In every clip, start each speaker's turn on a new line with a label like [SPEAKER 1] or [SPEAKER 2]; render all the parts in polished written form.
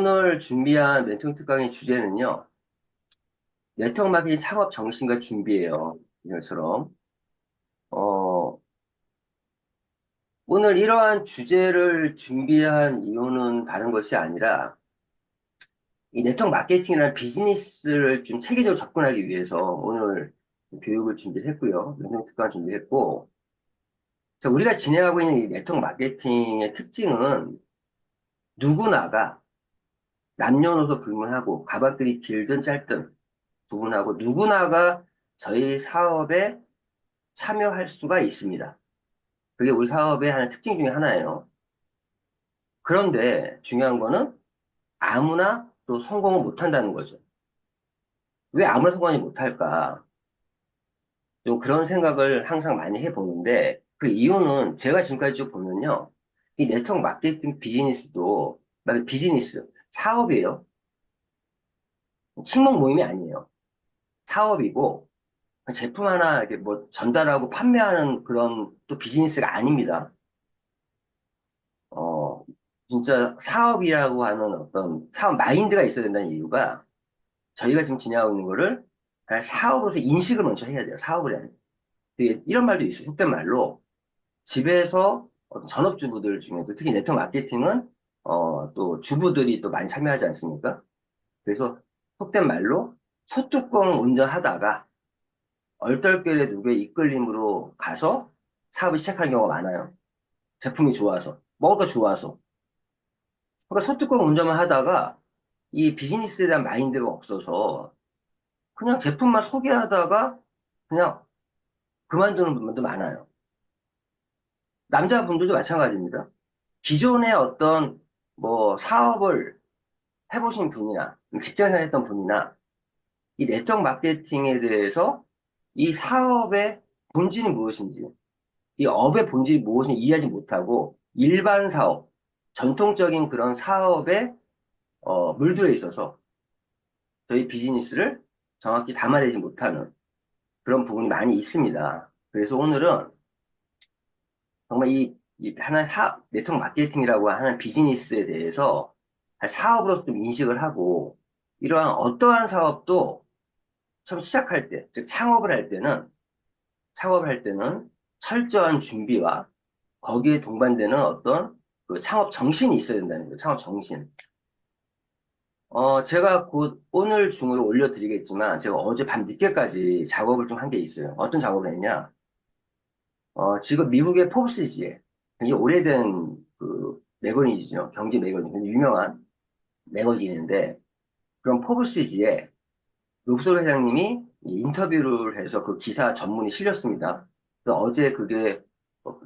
[SPEAKER 1] 오늘 준비한 멘토링 특강의 주제는요, 네트워크 마케팅 창업 정신과 준비예요. 이것처럼. 어, 오늘 이러한 주제를 준비한 이유는 다른 것이 아니라, 이 네트워크 마케팅이라는 비즈니스를 좀 체계적으로 접근하기 위해서 오늘 교육을 준비했고요. 멘토링 특강 준비했고, 자, 우리가 진행하고 있는 이 네트워크 마케팅의 특징은 누구나가 남녀노소 불문하고 가방들이 길든 짧든 구분하고 누구나가 저희 사업에 참여할 수가 있습니다. 그게 우리 사업의 하나의 특징 중에 하나예요. 그런데 중요한 거는 아무나 또 성공을 못한다는 거죠. 왜 아무나 성공하지 못할까? 좀 그런 생각을 항상 많이 해보는데 그 이유는 제가 지금까지 쭉 보면요. 이 네트워크 마케팅 비즈니스도 비즈니스, 사업이에요. 친목 모임이 아니에요. 사업이고 제품 하나 이렇게 뭐 전달하고 판매하는 그런 또 비즈니스가 아닙니다. 어, 진짜 사업이라고 하는 어떤 사업 마인드가 있어야 된다는 이유가 저희가 지금 진행하고 있는 거를 그냥 사업으로서 인식을 먼저 해야 돼요. 사업을 해야 돼요. 이런 말도 있어요. 속된 말로 집에서 어떤 전업주부들 중에도 특히 네트워크 마케팅은 또 주부들이 또 많이 참여하지 않습니까? 그래서 속된 말로 소뚜껑 운전하다가 얼떨결에 누구의 이끌림으로 가서 사업을 시작하는 경우가 많아요. 제품이 좋아서, 뭐가 좋아서. 그러니까 소뚜껑 운전만 하다가 이 비즈니스에 대한 마인드가 없어서 그냥 제품만 소개하다가 그냥 그만두는 분들도 많아요. 남자분들도 마찬가지입니다. 기존의 어떤 뭐 사업을 해보신 분이나 직장생활 했던 분이나 이 네트워크 마케팅에 대해서 이 사업의 본질이 무엇인지 이 업의 본질이 무엇인지 이해하지 못하고 일반 사업, 전통적인 그런 사업에 물들어 있어서 저희 비즈니스를 정확히 담아내지 못하는 그런 부분이 많이 있습니다. 그래서 오늘은 정말 이 하나의 네트워크 마케팅이라고 하는 비즈니스에 대해서 사업으로서 좀 인식을 하고 이러한 어떠한 사업도 처음 시작할 때, 즉 창업을 할 때는 철저한 준비와 거기에 동반되는 어떤 그 창업 정신이 있어야 된다는 거예요. 창업 정신. 제가 곧 오늘 중으로 올려드리겠지만 제가 어제 밤 늦게까지 작업을 좀 한 게 있어요. 어떤 작업을 했냐? 지금 미국의 포브스지에 굉장히 오래된 그 매거진이죠. 경제 매거진. 굉장히 유명한 매거진인데 그런 포브스지에 롭소 회장님이 인터뷰를 해서 그 기사 전문이 실렸습니다. 그래서 어제 그게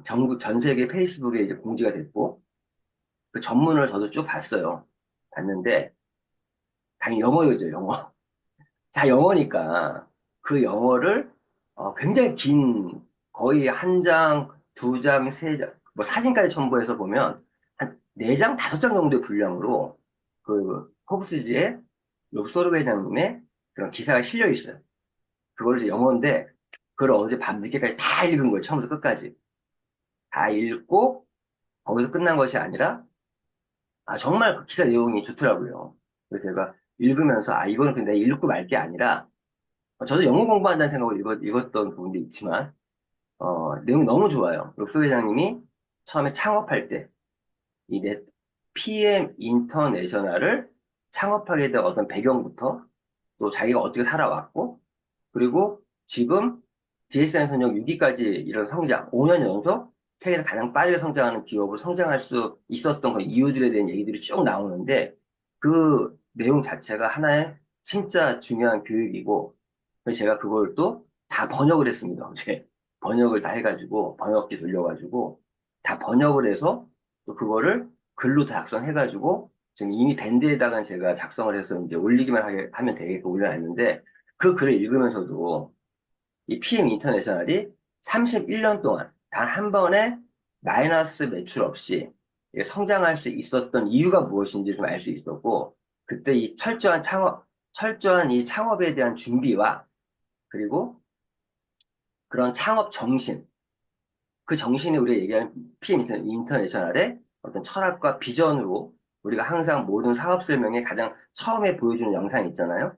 [SPEAKER 1] 전국 전 세계 페이스북에 이제 공지가 됐고 그 전문을 저도 쭉 봤어요. 봤는데 당연히 영어죠, 영어. 다 영어니까 그 영어를 굉장히 긴 거의 한 장, 두 장, 세 장, 뭐 사진까지 첨부해서 보면 한 네 장, 다섯 장 정도의 분량으로 그 포브스지의 롭소르 회장님의 그런 기사가 실려 있어요. 그걸 이제 영어인데 그걸 어제 밤늦게까지 다 읽은 거예요. 처음부터 끝까지. 다 읽고 거기서 끝난 것이 아니라 정말 그 기사 내용이 좋더라고요. 그래서 제가 읽으면서 이거는 근데 읽고 말 게 아니라 저도 영어 공부한다는 생각으로 읽었던 부분도 있지만 내용이 너무 좋아요. 록소 회장님이 처음에 창업할 때 이 PM 인터내셔널을 창업하게 된 어떤 배경부터 또 자기가 어떻게 살아왔고 그리고 지금 DSM 선정 6위까지 이런 성장, 5년 연속 세계에서 가장 빠르게 성장하는 기업으로 성장할 수 있었던 그 이유들에 대한 얘기들이 쭉 나오는데 그 내용 자체가 하나의 진짜 중요한 교육이고 그래서 제가 그걸 또 다 번역을 했습니다. 어제 번역을 다 해가지고 번역기 돌려가지고 다 번역을 해서 또 그거를 글로 다 작성해가지고 지금 이미 밴드에다가 제가 작성을 해서 이제 올리기만 하면 되게끔 올려놨는데 그 글을 읽으면서도 이 PM 인터내셔널이 31년 동안 단 한 번의 마이너스 매출 없이 성장할 수 있었던 이유가 무엇인지 좀 알 수 있었고, 그때 이 철저한 이 창업에 대한 준비와 그리고 그런 창업 정신, 그 정신이 우리가 얘기하는 PM 인터내셔널의 어떤 철학과 비전으로 우리가 항상 모든 사업 설명에 가장 처음에 보여주는 영상이 있잖아요.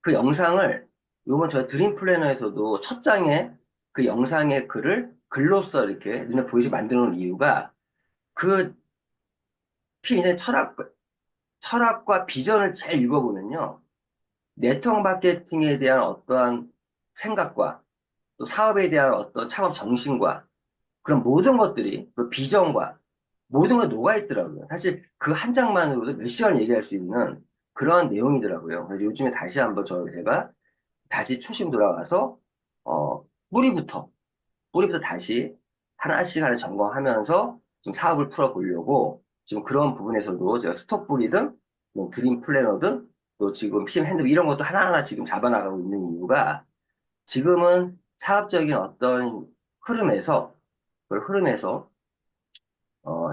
[SPEAKER 1] 그 영상을 요번 저 드림 플래너에서도 첫 장에 그 영상의 글을 글로써 이렇게 눈에 보이게 만들어 놓은 이유가 그 PM의 철학과 비전을 잘 읽어보면요. 네트워크 마케팅에 대한 어떠한 생각과 또 사업에 대한 어떤 창업 정신과 그런 모든 것들이 그 비전과 모든 게 녹아있더라고요. 사실 그 한 장만으로도 몇 시간 얘기할 수 있는 그러한 내용이더라고요. 그래서 요즘에 다시 한번 제가 다시 초심 돌아가서 뿌리부터 다시 하나씩 하나 점검하면서 좀 사업을 풀어보려고 지금 그런 부분에서도 제가 스톡불이든 뭐 드림 플래너든 또 지금 PM 핸드북 이런 것도 하나하나 지금 잡아나가고 있는 이유가 지금은 사업적인 어떤 흐름에서 그 흐름에서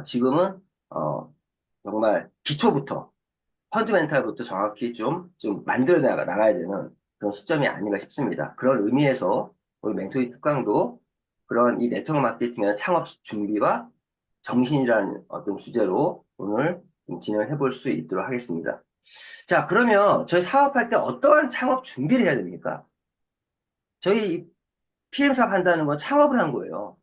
[SPEAKER 1] 지금은 정말 기초부터 펀드멘탈부터 정확히 좀 만들어 나가야 되는 그런 시점이 아닌가 싶습니다. 그런 의미에서 우리 멘토링 특강도 그런 이 네트워크 마케팅의 창업 준비와 정신이라는 어떤 주제로 오늘 좀 진행을 해볼 수 있도록 하겠습니다. 자, 그러면 저희 사업할 때 어떠한 창업 준비를 해야 됩니까? 저희 PM 사업 한다는 건 창업을 한 거예요.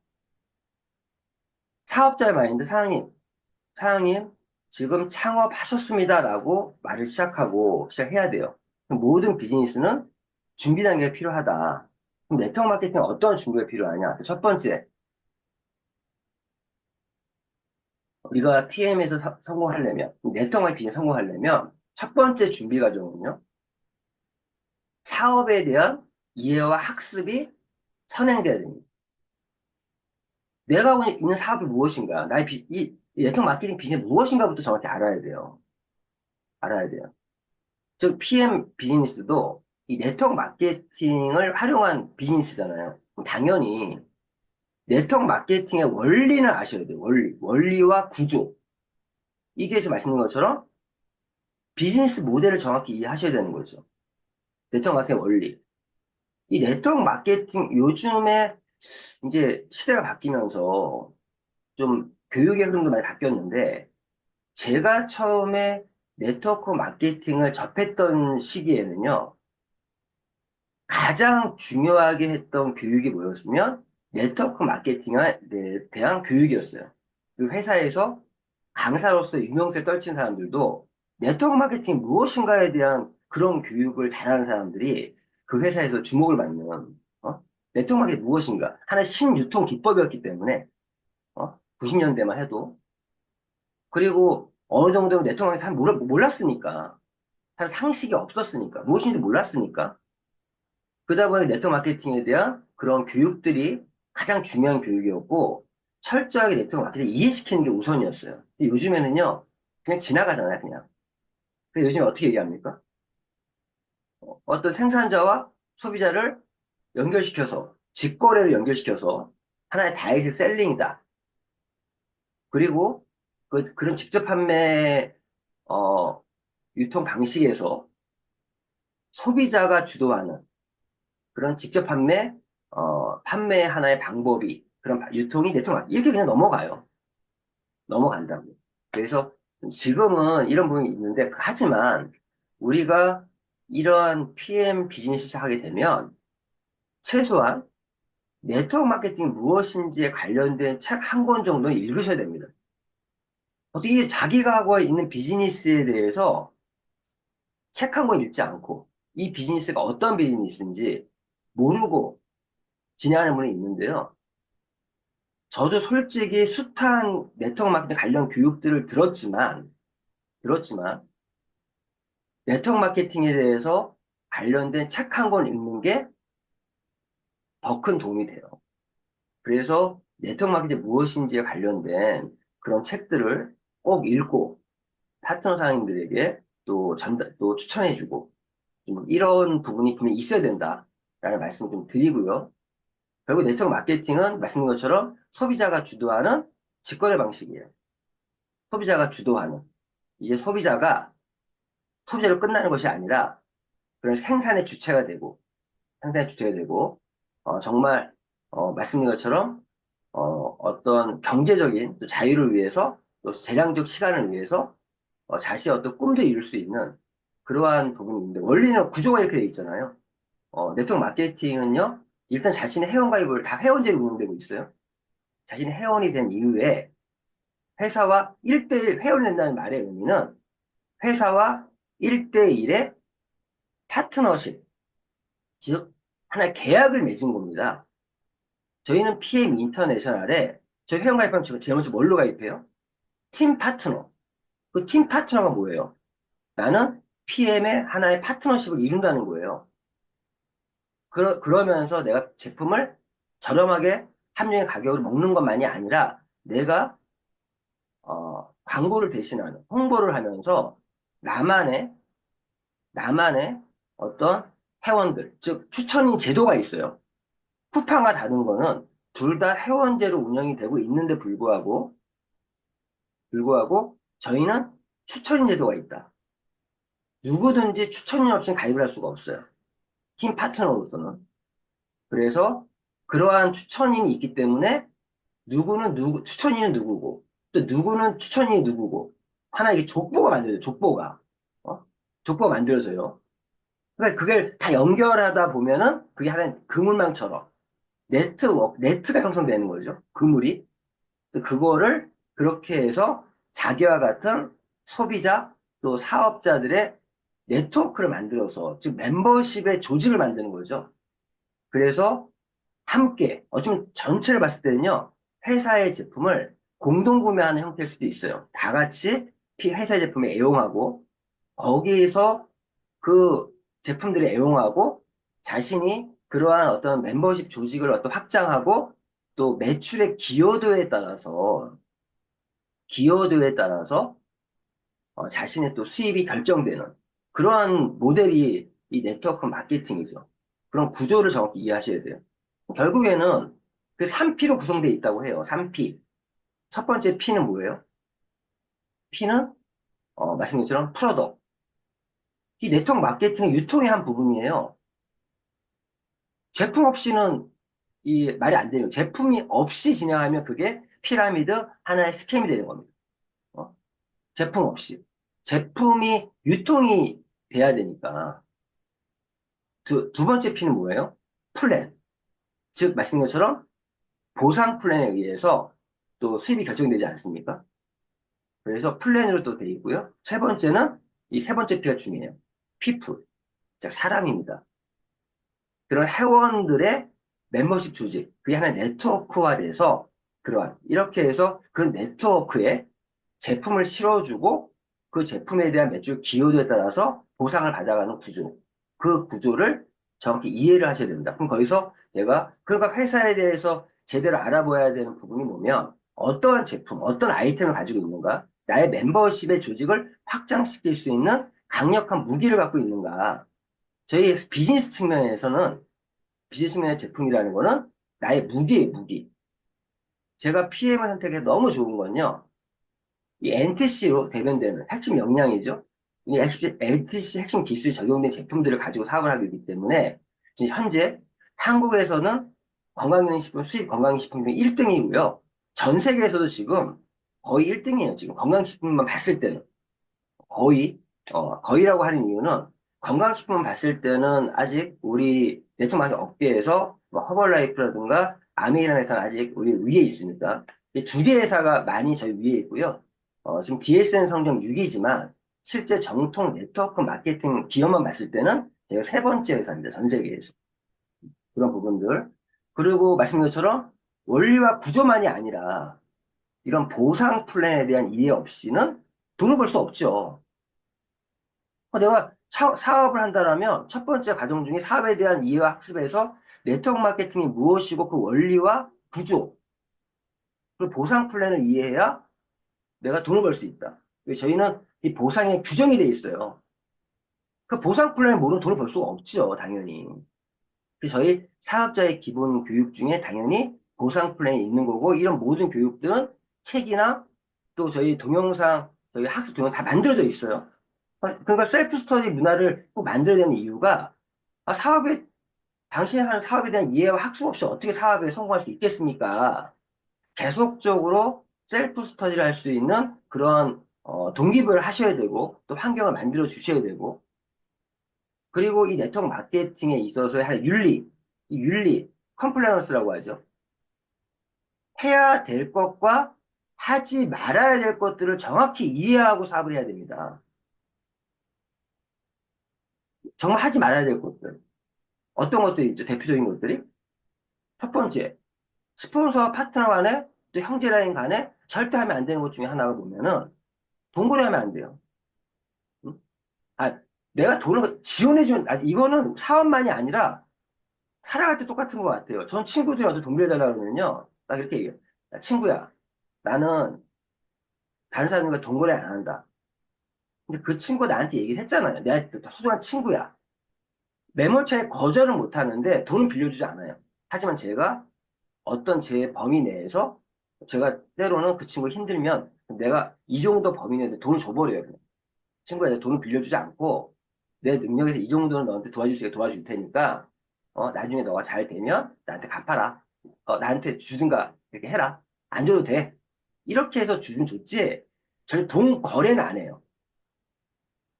[SPEAKER 1] 사업자의 마인드, 사장님, 지금 창업하셨습니다라고 말을 시작해야 돼요. 모든 비즈니스는 준비 단계가 필요하다. 그럼 네트워크 마케팅은 어떤 준비가 필요하냐? 첫 번째, 우리가 PM에서 성공하려면, 네트워크 마케팅에 성공하려면, 첫 번째 준비 과정은요, 사업에 대한 이해와 학습이 선행돼야 됩니다. 내가 하고 있는 사업이 무엇인가, 이 네트워크 마케팅 비즈니스 무엇인가부터 정확히 알아야 돼요. 알아야 돼요. 즉, PM 비즈니스도 이 네트워크 마케팅을 활용한 비즈니스잖아요. 그럼 당연히 네트워크 마케팅의 원리는 아셔야 돼요. 원리와 구조. 이게 지금 말씀드린 것처럼 비즈니스 모델을 정확히 이해하셔야 되는 거죠. 네트워크 마케팅 원리. 이 네트워크 마케팅 요즘에 이제 시대가 바뀌면서 좀 교육의 흐름도 많이 바뀌었는데 제가 처음에 네트워크 마케팅을 접했던 시기에는요. 가장 중요하게 했던 교육이 뭐였으면 네트워크 마케팅에 대한 교육이었어요. 그 회사에서 강사로서 유명세를 떨친 사람들도 네트워크 마케팅이 무엇인가에 대한 그런 교육을 잘하는 사람들이 그 회사에서 주목을 받는 네트워크 마케팅이 무엇인가 하나의 신유통 기법이었기 때문에 90년대만 해도 그리고 어느 정도 네트워크 마케팅 잘 몰랐으니까 잘 상식이 없었으니까 무엇인지 몰랐으니까 그러다 보니 네트워크 마케팅에 대한 그런 교육들이 가장 중요한 교육이었고, 철저하게 네트워크 마케팅을 이해시키는 게 우선이었어요. 근데 요즘에는요, 그냥 지나가잖아요, 그냥. 그래서 요즘에 어떻게 얘기합니까? 어떤 생산자와 소비자를 연결시켜서, 직거래를 연결시켜서, 하나의 다이렉트 셀링이다. 그리고 그런 직접 판매, 어, 유통 방식에서 소비자가 주도하는 그런 직접 판매 하나의 방법이, 그런 유통이 네트워크 이렇게 그냥 넘어가요. 넘어간다고. 그래서 지금은 이런 부분이 있는데, 하지만 우리가 이러한 PM 비즈니스 시작하게 되면 최소한 네트워크 마케팅이 무엇인지에 관련된 책 한 권 정도는 읽으셔야 됩니다. 어떻게 자기가 하고 있는 비즈니스에 대해서 책 한 권 읽지 않고 이 비즈니스가 어떤 비즈니스인지 모르고 진행하는 분이 있는데요. 저도 솔직히 숱한 네트워크 마케팅 관련 교육들을 들었지만, 네트워크 마케팅에 대해서 관련된 책 한 권 읽는 게 더 큰 도움이 돼요. 그래서 네트워크 마케팅 무엇인지에 관련된 그런 책들을 꼭 읽고 파트너 사장님들에게 또 추천해주고, 이런 부분이 분명히 있어야 된다라는 말씀 좀 드리고요. 결국 네트워크 마케팅은 말씀드린 것처럼 소비자가 주도하는 직거래 방식이에요. 소비자가 주도하는. 이제 소비자로 끝나는 것이 아니라 그런 생산의 주체가 되고, 정말, 말씀드린 것처럼, 어떤 경제적인 또 자유를 위해서, 또 재량적 시간을 위해서 자신의 어떤 꿈도 이룰 수 있는 그러한 부분인데, 원리는 구조가 이렇게 돼 있잖아요. 네트워크 마케팅은요, 일단 자신의 회원가입을 다 회원제로 운영되고 있어요. 자신의 회원이 된 이후에 회사와 1대1 회원이 된다는 말의 의미는 회사와 1대1의 파트너십, 즉, 하나의 계약을 맺은 겁니다. 저희는 PM 인터내셔널에 저희 회원 가입하면 지금 제일 먼저 뭘로 가입해요? 팀 파트너. 그 팀 파트너가 뭐예요? 나는 PM의 하나의 파트너십을 이룬다는 거예요. 그러면서 내가 제품을 저렴하게 함정의 가격으로 먹는 것만이 아니라 내가 광고를 대신하는 홍보를 하면서 나만의 나만의 어떤 회원들, 즉 추천인 제도가 있어요. 쿠팡과 다른 거는 둘 다 회원제로 운영이 되고 있는데 불구하고 저희는 추천인 제도가 있다. 누구든지 추천인 없이 가입을 할 수가 없어요. 팀 파트너로서는. 그래서 그러한 추천인이 있기 때문에 추천인은 누구고, 또 누구는 추천인이 누구고, 하나 이게 족보가 만들어져요, 족보가. 어? 족보가 만들어져요. 그러니까 그걸 다 연결하다 보면은 그게 하나의 그물망처럼 네트가 형성되는 거죠. 그물이. 그거를 그렇게 해서 자기와 같은 소비자 또 사업자들의 네트워크를 만들어서, 즉 멤버십의 조직을 만드는 거죠. 그래서 함께, 좀 전체를 봤을 때는요, 회사의 제품을 공동 구매하는 형태일 수도 있어요. 다 같이 회사의 제품을 애용하고, 거기에서 그 제품들을 애용하고, 자신이 그러한 어떤 멤버십 조직을 어떤 확장하고, 또 매출의 기여도에 따라서 자신의 또 수입이 결정되는 그러한 모델이 이 네트워크 마케팅이죠. 그런 구조를 정확히 이해하셔야 돼요. 결국에는 그 3P로 구성되어 있다고 해요. 3P. 첫 번째 P는 뭐예요? P는 말씀드린 것처럼 프로덕트. 이 네트워크 마케팅은 유통의 한 부분이에요. 제품 없이는 이 말이 안 돼요. 제품이 없이 진행하면 그게 피라미드 하나의 스캠이 되는 겁니다. 어? 제품 없이. 제품이 유통이 돼야 되니까. 두 번째 P는 뭐예요? 플랜. 즉, 말씀드린 것처럼 보상 플랜에 의해서 또 수입이 결정되지 않습니까? 그래서 플랜으로 또 돼 있고요. 세 번째는 이 세 번째 P가 중요해요. people. 즉, 사람입니다. 그런 회원들의 멤버십 조직. 그게 하나의 네트워크화 돼서 이렇게 해서 그 네트워크에 제품을 실어주고 그 제품에 대한 매출 기여도에 따라서 보상을 받아가는 구조. 그 구조를 정확히 이해를 하셔야 됩니다. 그럼 거기서 그러니까 회사에 대해서 제대로 알아봐야 되는 부분이 뭐냐면 어떠한 제품, 어떤 아이템을 가지고 있는가, 나의 멤버십의 조직을 확장시킬 수 있는 강력한 무기를 갖고 있는가. 저희 비즈니스 측면의 제품이라는 거는 나의 무기예요, 무기. 제가 PM을 선택해 너무 좋은 건요. 이 NTC로 대변되는 핵심 역량이죠. 이 NTC 핵심 기술이 적용된 제품들을 가지고 사업을 하기 때문에 지금 현재 한국에서는 건강기능식품 수입 건강식품 중 1등이고요. 전 세계에서도 지금 거의 1등이에요. 지금 건강식품만 봤을 때는 거의라고 하는 이유는 건강식품만 봤을 때는 아직 우리 네트워크 업계에서 뭐 허벌라이프라든가 아메이라는 회사는 아직 우리 위에 있습니다. 이 두 개 회사가 많이 저희 위에 있고요. 지금 DSN 성적 6이지만 실제 정통 네트워크 마케팅 기업만 봤을 때는 제가 세 번째 회사입니다. 전 세계에서. 그런 부분들. 그리고 말씀드린 것처럼 원리와 구조만이 아니라 이런 보상 플랜에 대한 이해 없이는 돈을 벌 수 없죠. 내가 사업을 한다라면 첫 번째 과정 중에 사업에 대한 이해와 학습에서 네트워크 마케팅이 무엇이고 그 원리와 구조, 그리고 보상 플랜을 이해해야 내가 돈을 벌 수 있다. 저희는 이 보상에 규정이 돼 있어요. 그 보상 플랜을 모르면 돈을 벌 수가 없죠, 당연히. 저희 사업자의 기본 교육 중에 당연히 보상 플랜이 있는 거고, 이런 모든 교육들은 책이나 또 저희 학습 동영상 다 만들어져 있어요. 그러니까 셀프 스터디 문화를 꼭 만들어야 되는 이유가, 아, 당신이 하는 사업에 대한 이해와 학습 없이 어떻게 사업에 성공할 수 있겠습니까? 계속적으로 셀프 스터디를 할 수 있는 그런 동기부여를 하셔야 되고, 또 환경을 만들어 주셔야 되고, 그리고 이 네트워크 마케팅에 있어서의 할 윤리, 이 윤리, 컴플라이언스라고 하죠. 해야 될 것과 하지 말아야 될 것들을 정확히 이해하고 사업을 해야 됩니다. 정말 하지 말아야 될 것들. 어떤 것들이 있죠? 대표적인 것들이. 첫 번째, 스폰서와 파트너 간에, 또 형제라인 간에 절대 하면 안 되는 것 중에 하나가 보면은, 동거래 하면 안 돼요. 응? 아, 내가 돈을 지원해주는, 이거는 사업만이 아니라 살아갈 때 똑같은 것 같아요. 전 친구들한테 돈 빌려달라고 그러면요. 나 이렇게 얘기해요. 야, 친구야, 나는 다른 사람들과 돈 거래 안 한다. 근데 그 친구가 나한테 얘기를 했잖아요. 내가 소중한 친구야. 매몰차에 거절은 못 하는데 돈은 빌려주지 않아요. 하지만 제가 어떤 제 범위 내에서 제가 때로는 그 친구 힘들면 내가 이 정도 범위 내에 돈을 줘버려요. 그냥. 친구야, 내 돈을 빌려주지 않고 내 능력에서 이 정도는 너한테 도와줄 수 있게 도와줄 테니까 나중에 너가 잘 되면 나한테 갚아라. 나한테 주든가 이렇게 해라. 안 줘도 돼. 이렇게 해서 주면 좋지. 저는 돈 거래는 안 해요.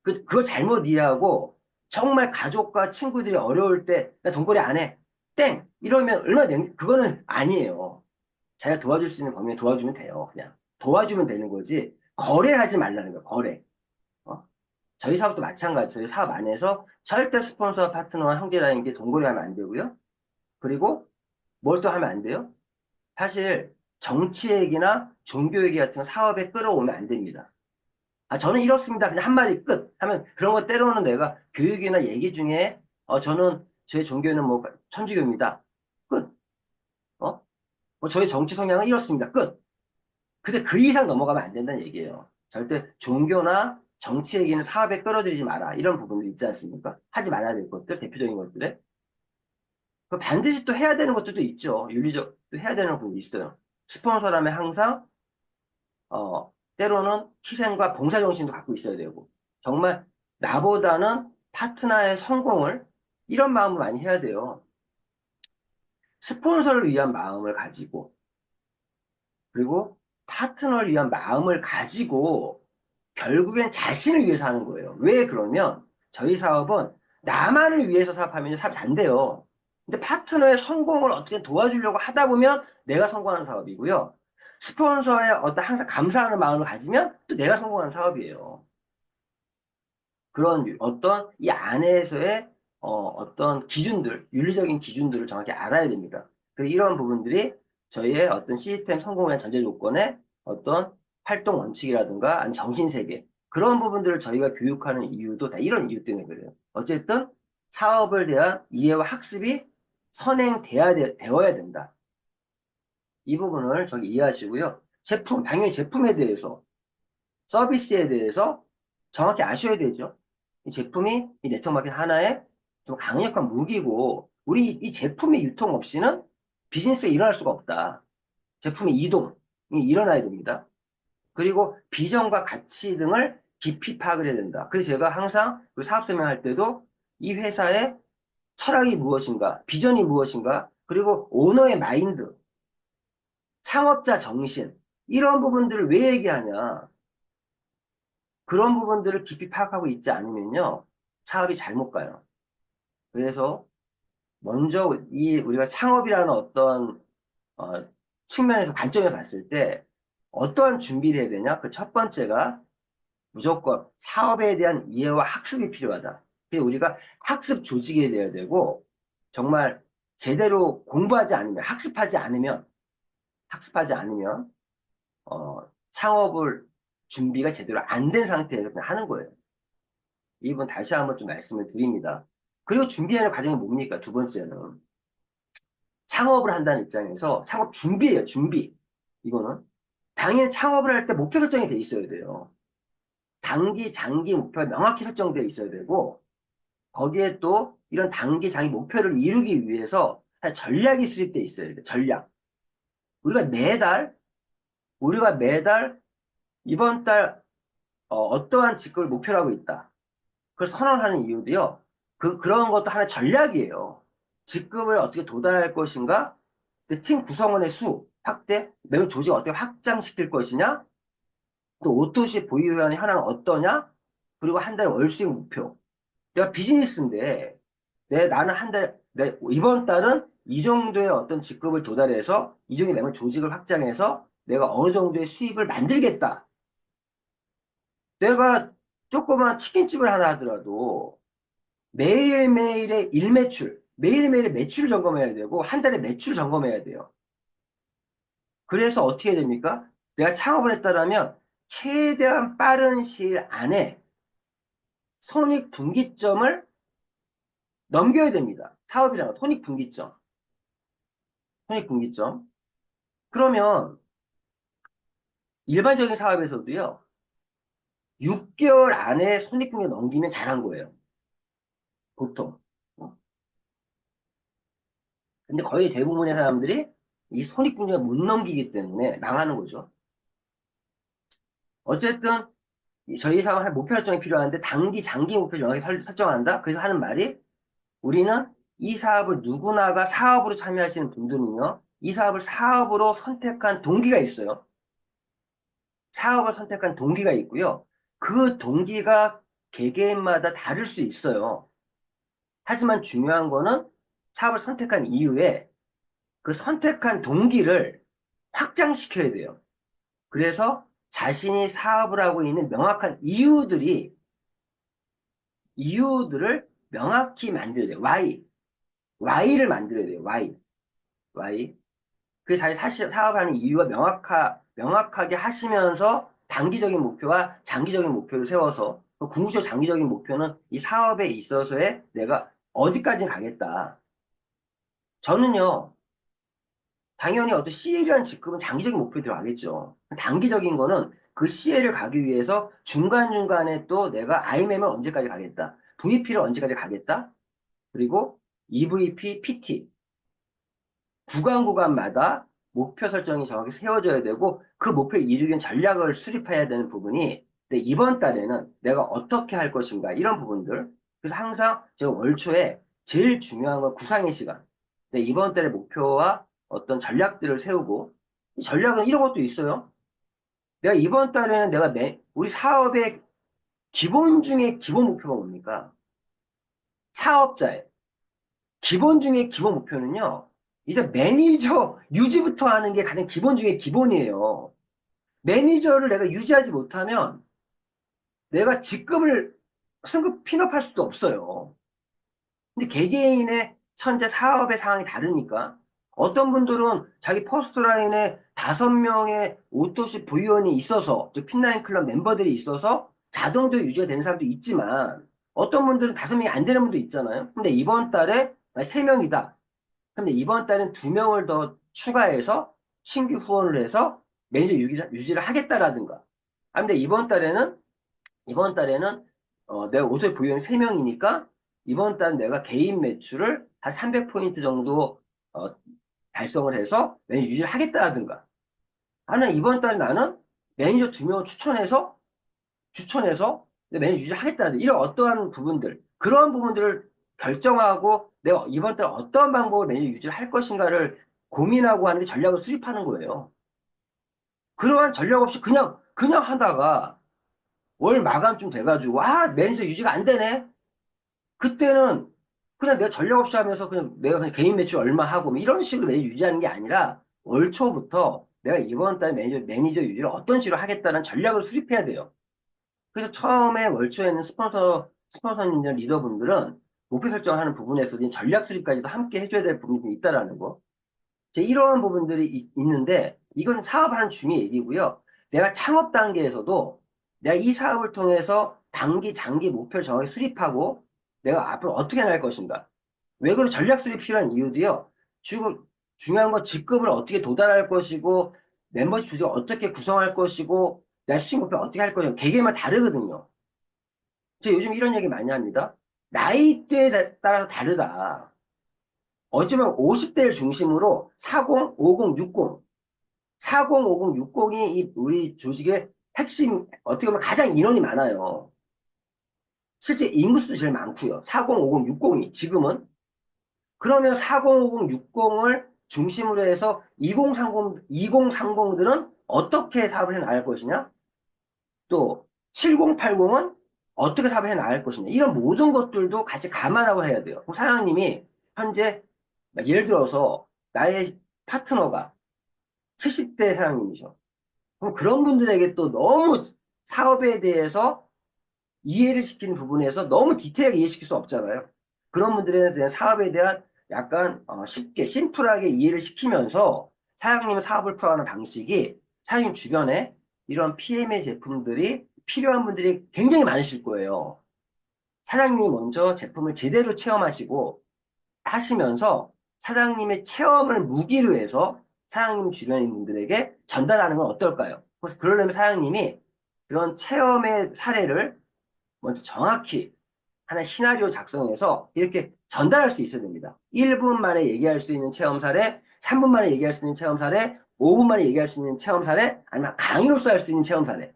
[SPEAKER 1] 그걸 잘못 이해하고 정말 가족과 친구들이 어려울 때 나 돈 거래 안 해. 땡! 이러면 그거는 아니에요. 자기가 도와줄 수 있는 범위에 도와주면 돼요. 그냥. 도와주면 되는 거지. 거래하지 말라는 거야, 거래. 어? 저희 사업도 마찬가지. 저희 사업 안에서 절대 스폰서와 파트너와 형제라는 게 동거래하면 안 되고요. 그리고 뭘 또 하면 안 돼요? 사실 정치 얘기나 종교 얘기 같은 거 사업에 끌어오면 안 됩니다. 저는 이렇습니다. 그냥 한마디 끝. 하면 그런 거 때로는 내가 교육이나 얘기 중에 저는 제 종교는 뭐 천주교입니다. 끝. 어? 저희 정치 성향은 이렇습니다. 끝. 근데 그 이상 넘어가면 안 된다는 얘기예요. 절대 종교나 정치 얘기는 사업에 끌어들이지 마라. 이런 부분도 있지 않습니까? 하지 말아야 될 것들, 대표적인 것들에. 반드시 또 해야 되는 것들도 있죠. 윤리적, 또 해야 되는 부분이 있어요. 스폰서라면 항상, 때로는 희생과 봉사정신도 갖고 있어야 되고, 정말 나보다는 파트너의 성공을 이런 마음을 많이 해야 돼요. 스폰서를 위한 마음을 가지고, 그리고 파트너를 위한 마음을 가지고 결국엔 자신을 위해서 하는 거예요. 왜 그러면 저희 사업은 나만을 위해서 사업하면 사업이 안 돼요. 근데 파트너의 성공을 어떻게 도와주려고 하다 보면 내가 성공하는 사업이고요. 스폰서의 어떤 항상 감사하는 마음을 가지면 또 내가 성공하는 사업이에요. 그런 어떤 이 안에서의 어떤 기준들, 윤리적인 기준들을 정확히 알아야 됩니다. 그래서 이런 부분들이 저희의 어떤 시스템 성공의 전제 조건의 어떤 활동 원칙이라든가 아니 정신세계 그런 부분들을 저희가 교육하는 이유도 다 이런 이유 때문에 그래요. 어쨌든 사업을 대한 이해와 학습이 되어야 된다. 이 부분을 저기 이해하시고요. 당연히 제품에 대해서, 서비스에 대해서 정확히 아셔야 되죠. 이 제품이 이 네트워크 마케팅 하나의 좀 강력한 무기고, 우리 이 제품의 유통 없이는 비즈니스가 일어날 수가 없다. 제품의 이동이 일어나야 됩니다. 그리고 비전과 가치 등을 깊이 파악을 해야 된다. 그래서 제가 항상 그 사업 설명할 때도 이 회사의 철학이 무엇인가, 비전이 무엇인가, 그리고 오너의 마인드, 창업자 정신, 이런 부분들을 왜 얘기하냐. 그런 부분들을 깊이 파악하고 있지 않으면요, 사업이 잘못 가요. 그래서 먼저 우리가 창업이라는 어떤 측면에서 관점에 봤을 때 어떠한 준비를 해야 되냐? 그 첫 번째가 무조건 사업에 대한 이해와 학습이 필요하다. 그래서 우리가 학습 조직이 되어야 되고 정말 제대로 공부하지 않으면 학습하지 않으면 창업을 준비가 제대로 안 된 상태에서 그냥 하는 거예요. 이 부분 다시 한번 좀 말씀을 드립니다. 그리고 준비하는 과정이 뭡니까? 두 번째는 창업을 한다는 입장에서 창업 준비예요. 준비. 이거는 당연히 창업을 할 때 목표 설정이 돼 있어야 돼요. 단기, 장기 목표가 명확히 설정되어 있어야 되고 거기에 또 이런 단기, 장기 목표를 이루기 위해서 전략이 수립되어 있어야 돼요. 전략. 우리가 매달 우리가 매달 이번 달 어떠한 직급을 목표로 하고 있다. 그걸 선언하는 이유도요. 그런 것도 하나의 전략이에요. 직급을 어떻게 도달할 것인가? 팀 구성원의 수, 확대, 매우 조직 어떻게 확장시킬 것이냐? 또 오토시 보유한 현황 어떠냐? 그리고 한 달 월 수익 목표. 내가 비즈니스인데, 나는 한 달, 이번 달은 이 정도의 어떤 직급을 도달해서, 이 정도의 매물 조직을 확장해서 내가 어느 정도의 수입을 만들겠다. 내가 조그만 치킨집을 하나 하더라도 매일매일의 일매출, 매일매일의 매출을 점검해야 되고, 한 달에 매출을 점검해야 돼요. 그래서 어떻게 됩니까? 내가 창업을 했다라면, 최대한 빠른 시일 안에 손익분기점을 넘겨야 됩니다. 사업이라는 건 손익분기점. 손익분기점. 그러면 일반적인 사업에서도요, 6개월 안에 손익분기 넘기면 잘한 거예요. 보통. 근데 거의 대부분의 사람들이 이 손익분기를 못 넘기기 때문에 망하는 거죠. 어쨌든 저희 사업은 목표 설정이 필요한데 단기, 장기 목표를 정확히 설정한다. 그래서 하는 말이 우리는 이 사업을 누구나가 사업으로 참여하시는 분들은요, 이 사업을 사업으로 선택한 동기가 있어요. 사업을 선택한 동기가 있고요. 그 동기가 개개인마다 다를 수 있어요. 하지만 중요한 거는 사업을 선택한 이후에 그 선택한 동기를 확장시켜야 돼요. 그래서 자신이 사업을 하고 있는 명확한 이유들을 명확히 만들어야 돼요. Y를 만들어야 돼요. Y. 그 자기 사업하는 이유가 명확하게 하시면서 단기적인 목표와 장기적인 목표를 세워서 그 궁극적 장기적인 목표는 이 사업에 있어서의 내가 어디까지 가겠다. 저는요, 당연히 어떤 CL이라는 직급은 장기적인 목표에 들어가겠죠. 단기적인 거는 그 CL을 가기 위해서 중간중간에 또 내가 IMM을 언제까지 가겠다. VP를 언제까지 가겠다. 그리고 EVP, PT. 구간마다 목표 설정이 정확히 세워져야 되고 그 목표에 이르기 위한 전략을 수립해야 되는 부분이 근데 이번 달에는 내가 어떻게 할 것인가 이런 부분들 그래서 항상 제가 월 초에 제일 중요한 건 구상의 시간 근데 이번 달의 목표와 어떤 전략들을 세우고 이 전략은 이런 것도 있어요. 내가 이번 달에는 우리 사업의 기본 중에 기본 목표가 뭡니까? 사업자의 기본 중에 기본 목표는요. 이제 매니저 유지부터 하는 게 가장 기본 중에 기본이에요. 매니저를 내가 유지하지 못하면 내가 직급을 승급 핀업할 수도 없어요. 근데 개개인의 현재 사업의 상황이 다르니까 어떤 분들은 자기 퍼스트라인에 5명의 오토시 보유원이 있어서 즉 핀라인 클럽 멤버들이 있어서 자동적으로 유지가 되는 사람도 있지만 어떤 분들은 5명이 안 되는 분도 있잖아요. 근데 이번 달에 3명이다. 근데 이번 달은 2명을 더 추가해서 신규 후원을 해서 매니저 유지를 하겠다라든가. 아, 근데 이번 달에는 내가 옷을 보유한 3명이니까 이번 달 내가 개인 매출을 한 300포인트 정도 어, 달성을 해서 매니저 유지를 하겠다라든가. 아니, 이번 달 나는 매니저 2명을 추천해서 매니저 유지를 하겠다라든가. 이런 어떠한 부분들, 그런 부분들을 결정하고 내가 이번 달 어떤 방법으로 매니저 유지를 할 것인가를 고민하고 하는 게 전략을 수립하는 거예요. 그러한 전략 없이 그냥 하다가 월 마감쯤 돼가지고, 매니저 유지가 안 되네? 그때는 그냥 내가 전략 없이 하면서 그냥 내가 그냥 개인 매출 얼마 하고 뭐 이런 식으로 매니저 유지하는 게 아니라 월 초부터 내가 이번 달 매니저 유지를 어떤 식으로 하겠다는 전략을 수립해야 돼요. 그래서 처음에 월 초에는 스폰서님들 리더분들은 목표 설정하는 부분에서 전략 수립까지도 함께 해줘야 될 부분이 있다라는 거. 이런 부분들이 있는데 이건 사업하는 중의 얘기고요. 내가 창업 단계에서도 내가 이 사업을 통해서 단기, 장기 목표를 정확히 수립하고 내가 앞으로 어떻게 나갈 것인가. 왜 그런 전략 수립이 필요한 이유도요. 지금 중요한 건 직급을 어떻게 도달할 것이고 멤버십 조직을 어떻게 구성할 것이고 내가 수익 목표 어떻게 할 것이고 개개인마다 다르거든요. 제가 요즘 이런 얘기 많이 합니다. 나이대에 따라서 다르다. 어쩌면 50대를 중심으로 40, 50, 60, 40, 50, 60이 우리 조직의 핵심, 어떻게 보면 가장 인원이 많아요. 실제 인구수도 제일 많고요. 40, 50, 60이 지금은. 그러면 40, 50, 60을 중심으로 해서 2030들은 어떻게 사업을 해 나갈 것이냐? 또 7080은 어떻게 사업을 해 나갈 것이냐. 이런 모든 것들도 같이 감안하고 해야 돼요. 그럼 사장님이 현재 예를 들어서 나의 파트너가 70대 사장님이죠. 그럼 그런 분들에게 또 너무 사업에 대해서 이해를 시키는 부분에서 너무 디테일하게 이해시킬 수 없잖아요. 그런 분들에 대한 사업에 대한 약간 쉽게 심플하게 이해를 시키면서 사장님의 사업을 풀어가는 방식이 사장님 주변에 이런 PM의 제품들이 필요한 분들이 굉장히 많으실 거예요. 사장님이 먼저 제품을 제대로 체험하시고 하시면서 사장님의 체험을 무기로 해서 사장님 주변인 분들에게 전달하는 건 어떨까요? 그래서 그러려면 사장님이 그런 체험의 사례를 먼저 정확히 하나의 시나리오 작성해서 이렇게 전달할 수 있어야 됩니다. 1분 만에 얘기할 수 있는 체험 사례, 3분 만에 얘기할 수 있는 체험 사례, 5분 만에 얘기할 수 있는 체험 사례, 아니면 강의로서 할 수 있는 체험 사례.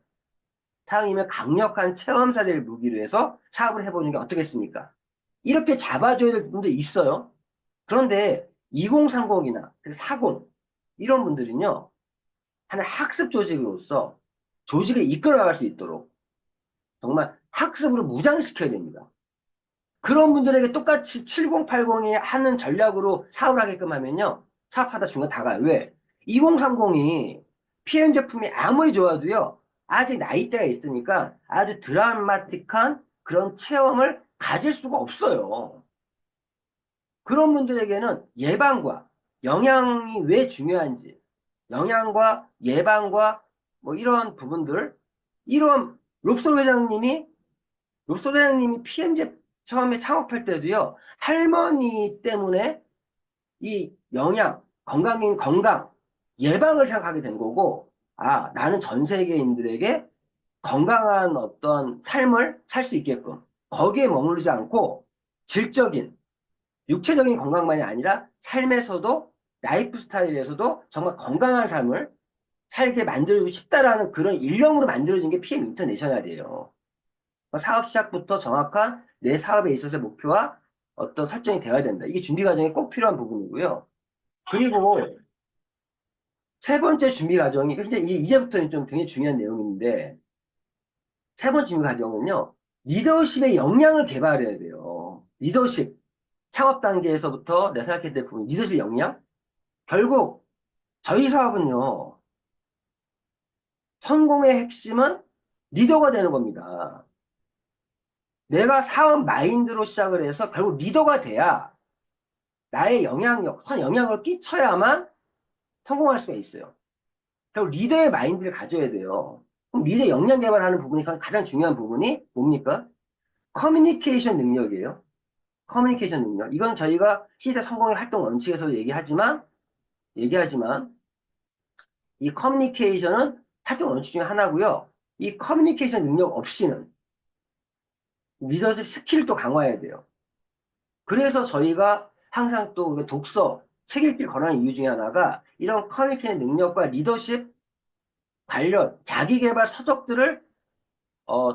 [SPEAKER 1] 사장님의 강력한 체험 사례를 무기로 해서 사업을 해보는 게 어떻겠습니까? 이렇게 잡아줘야 될 분도 있어요. 그런데 2030이나 40 이런 분들은요, 하나의 학습 조직으로서 조직을 이끌어 나갈 수 있도록 정말 학습으로 무장시켜야 됩니다. 그런 분들에게 똑같이 7080이 하는 전략으로 사업을 하게끔 하면요. 사업하다 중간 다 가요. 왜? 2030이 PM 제품이 아무리 좋아도요. 아직 나이대가 있으니까 아주 드라마틱한 그런 체험을 가질 수가 없어요. 그런 분들에게는 예방과 영양이 왜 중요한지, 영양과 예방과 뭐 이런 부분들, 이런 롭소 회장님이 PM제 처음에 창업할 때도요, 할머니 때문에 이 영양, 건강인 건강, 예방을 생각하게 된 거고, 아, 나는 전 세계인들에게 건강한 어떤 삶을 살 수 있게끔, 거기에 머무르지 않고, 질적인, 육체적인 건강만이 아니라 삶에서도, 라이프 스타일에서도 정말 건강한 삶을 살게 만들고 싶다라는 그런 일념으로 만들어진 게 PM 인터내셔널이에요. 사업 시작부터 정확한 내 사업에 있어서의 목표와 어떤 설정이 되어야 된다. 이게 준비 과정에 꼭 필요한 부분이고요. 그리고 세 번째 준비 과정이 이제부터는 좀 굉장히 중요한 내용인데 세 번째 준비 과정은요. 리더십의 역량을 개발해야 돼요. 리더십. 창업 단계에서부터 내가 생각했을 때 부분 리더십의 역량? 결국 저희 사업은요. 성공의 핵심은 리더가 되는 겁니다. 내가 사업 마인드로 시작을 해서 결국 리더가 돼야 나의 영향력, 선 영향을 끼쳐야만 성공할 수가 있어요. 결국 리더의 마인드를 가져야 돼요. 그럼 리더 역량 개발하는 부분이 가장 중요한 부분이 뭡니까? 커뮤니케이션 능력이에요. 커뮤니케이션 능력. 이건 저희가 시세 성공의 활동 원칙에서 얘기하지만 이 커뮤니케이션은 활동 원칙 중에 하나고요. 이 커뮤니케이션 능력 없이는 리더십 스킬을 또 강화해야 돼요. 그래서 저희가 항상 또 독서, 책 읽기를 권하는 이유 중에 하나가 이런 커뮤니케이션 능력과 리더십 관련 자기계발 서적들을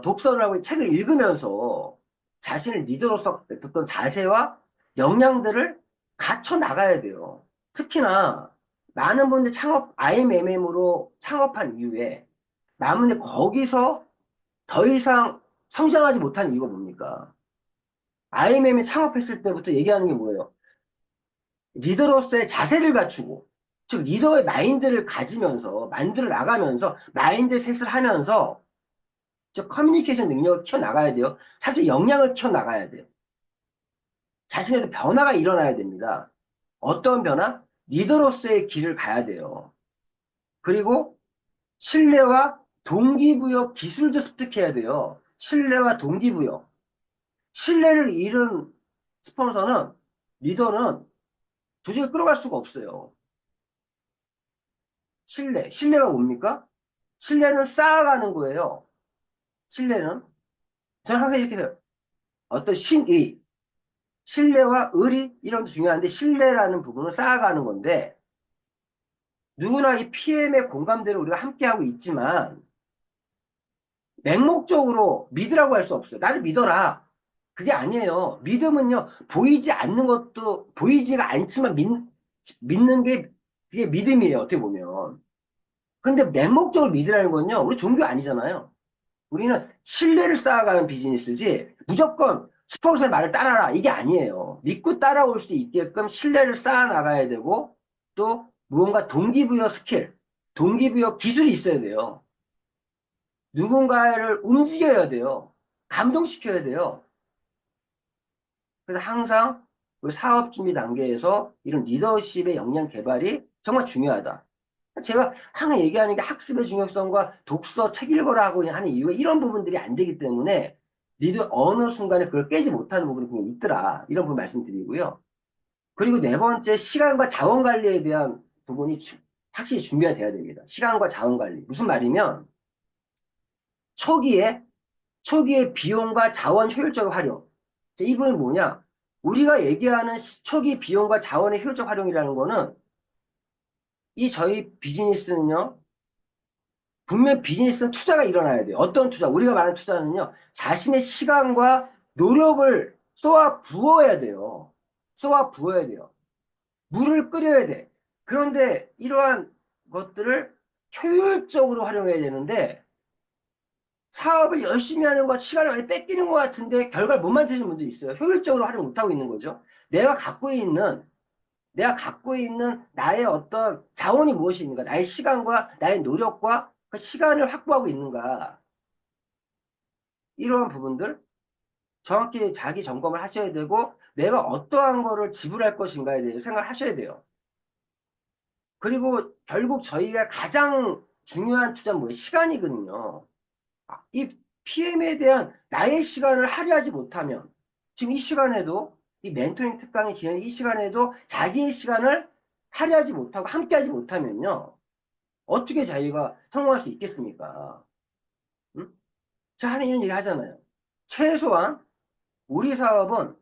[SPEAKER 1] 독서를 하고 책을 읽으면서 자신을 리더로서 어떤 자세와 역량들을 갖춰 나가야 돼요. 특히나 많은 분들이 IMM으로 창업한 이후에 남은 데 거기서 더 이상 성장하지 못한 이유가 뭡니까? IMM이 창업했을 때부터 얘기하는 게 뭐예요? 리더로서의 자세를 갖추고, 즉, 리더의 마인드를 가지면서, 만들어 나가면서, 마인드셋을 하면서, 즉, 커뮤니케이션 능력을 키워나가야 돼요. 사실 역량을 키워나가야 돼요. 자신에 대한 변화가 일어나야 됩니다. 어떤 변화? 리더로서의 길을 가야 돼요. 그리고 신뢰와 동기부여 기술도 습득해야 돼요. 신뢰와 동기부여. 신뢰를 잃은 스폰서는, 리더는 도저히 끌어갈 수가 없어요. 신뢰가 뭡니까? 신뢰는 쌓아가는 거예요. 신뢰는. 저는 항상 이렇게 해요. 어떤 신뢰와 의리, 이런 것도 중요한데, 신뢰라는 부분을 쌓아가는 건데, 누구나 이 PM의 공감대로 우리가 함께하고 있지만, 맹목적으로 믿으라고 할 수 없어요. 나를 믿어라. 그게 아니에요. 믿음은요, 보이지가 않지만 믿는 게, 그게 믿음이에요. 어떻게 보면. 근데 맹목적으로 믿으라는 건요, 우리 종교 아니잖아요. 우리는 신뢰를 쌓아가는 비즈니스지 무조건 스폰서의 말을 따라라 이게 아니에요. 믿고 따라올 수 있게끔 신뢰를 쌓아 나가야 되고 또 무언가 동기부여 스킬, 동기부여 기술이 있어야 돼요. 누군가를 움직여야 돼요. 감동시켜야 돼요. 그래서 항상 그 사업 준비 단계에서 이런 리더십의 역량 개발이 정말 중요하다. 제가 항상 얘기하는 게 학습의 중요성과 독서, 책 읽어라고 하는 이유가 이런 부분들이 안 되기 때문에 리더 어느 순간에 그걸 깨지 못하는 부분이 분명히 있더라. 이런 부분 말씀드리고요. 그리고 네 번째, 시간과 자원 관리에 대한 부분이 확실히 준비가 돼야 됩니다. 시간과 자원 관리. 무슨 말이면 초기에 비용과 자원 효율적 활용. 이 부분은 뭐냐? 우리가 얘기하는 초기 비용과 자원의 효율적 활용이라는 거는 이 저희 비즈니스는요. 분명 비즈니스는 투자가 일어나야 돼요. 어떤 투자? 우리가 말하는 투자는요. 자신의 시간과 노력을 쏟아 부어야 돼요. 쏟아 부어야 돼요. 물을 끓여야 돼. 그런데 이러한 것들을 효율적으로 활용해야 되는데 사업을 열심히 하는 것, 시간을 많이 뺏기는 것 같은데 결과를 못 만드시는 분도 있어요. 효율적으로 활용 못하고 있는 거죠. 내가 갖고 있는 나의 어떤 자원이 무엇이 있는가? 나의 시간과 나의 노력과 그 시간을 확보하고 있는가? 이러한 부분들 정확히 자기 점검을 하셔야 되고 내가 어떠한 거를 지불할 것인가에 대해서 생각을 하셔야 돼요. 그리고 결국 저희가 가장 중요한 투자는 뭐예요? 시간이거든요. 이 PM에 대한 나의 시간을 할애하지 못하면 지금 이 시간에도 이 멘토링 특강이 진행 이 시간에도 자기의 시간을 할애하지 못하고 함께하지 못하면요. 어떻게 자기가 성공할 수 있겠습니까? 응? 제가 하는 이런 얘기 하잖아요. 최소한 우리 사업은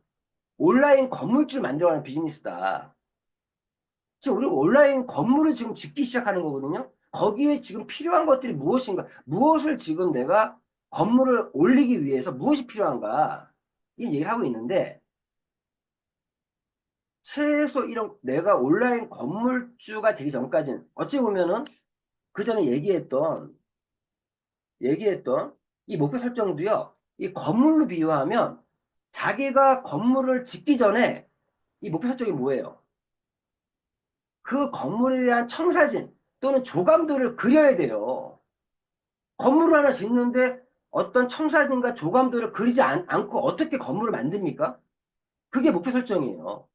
[SPEAKER 1] 온라인 건물주를 만들어가는 비즈니스다. 지금 우리 온라인 건물을 지금 짓기 시작하는 거거든요. 거기에 지금 필요한 것들이 무엇인가? 무엇을 지금 내가 건물을 올리기 위해서 무엇이 필요한가? 이런 얘기를 하고 있는데, 최소 이런 내가 온라인 건물주가 되기 전까지는 어찌 보면은 그 전에 얘기했던 이 목표 설정도요, 이 건물로 비유하면 자기가 건물을 짓기 전에 이 목표 설정이 뭐예요? 그 건물에 대한 청사진 또는 조감도를 그려야 돼요. 건물을 하나 짓는데 어떤 청사진과 조감도를 그리지 않고 어떻게 건물을 만듭니까? 그게 목표 설정이에요.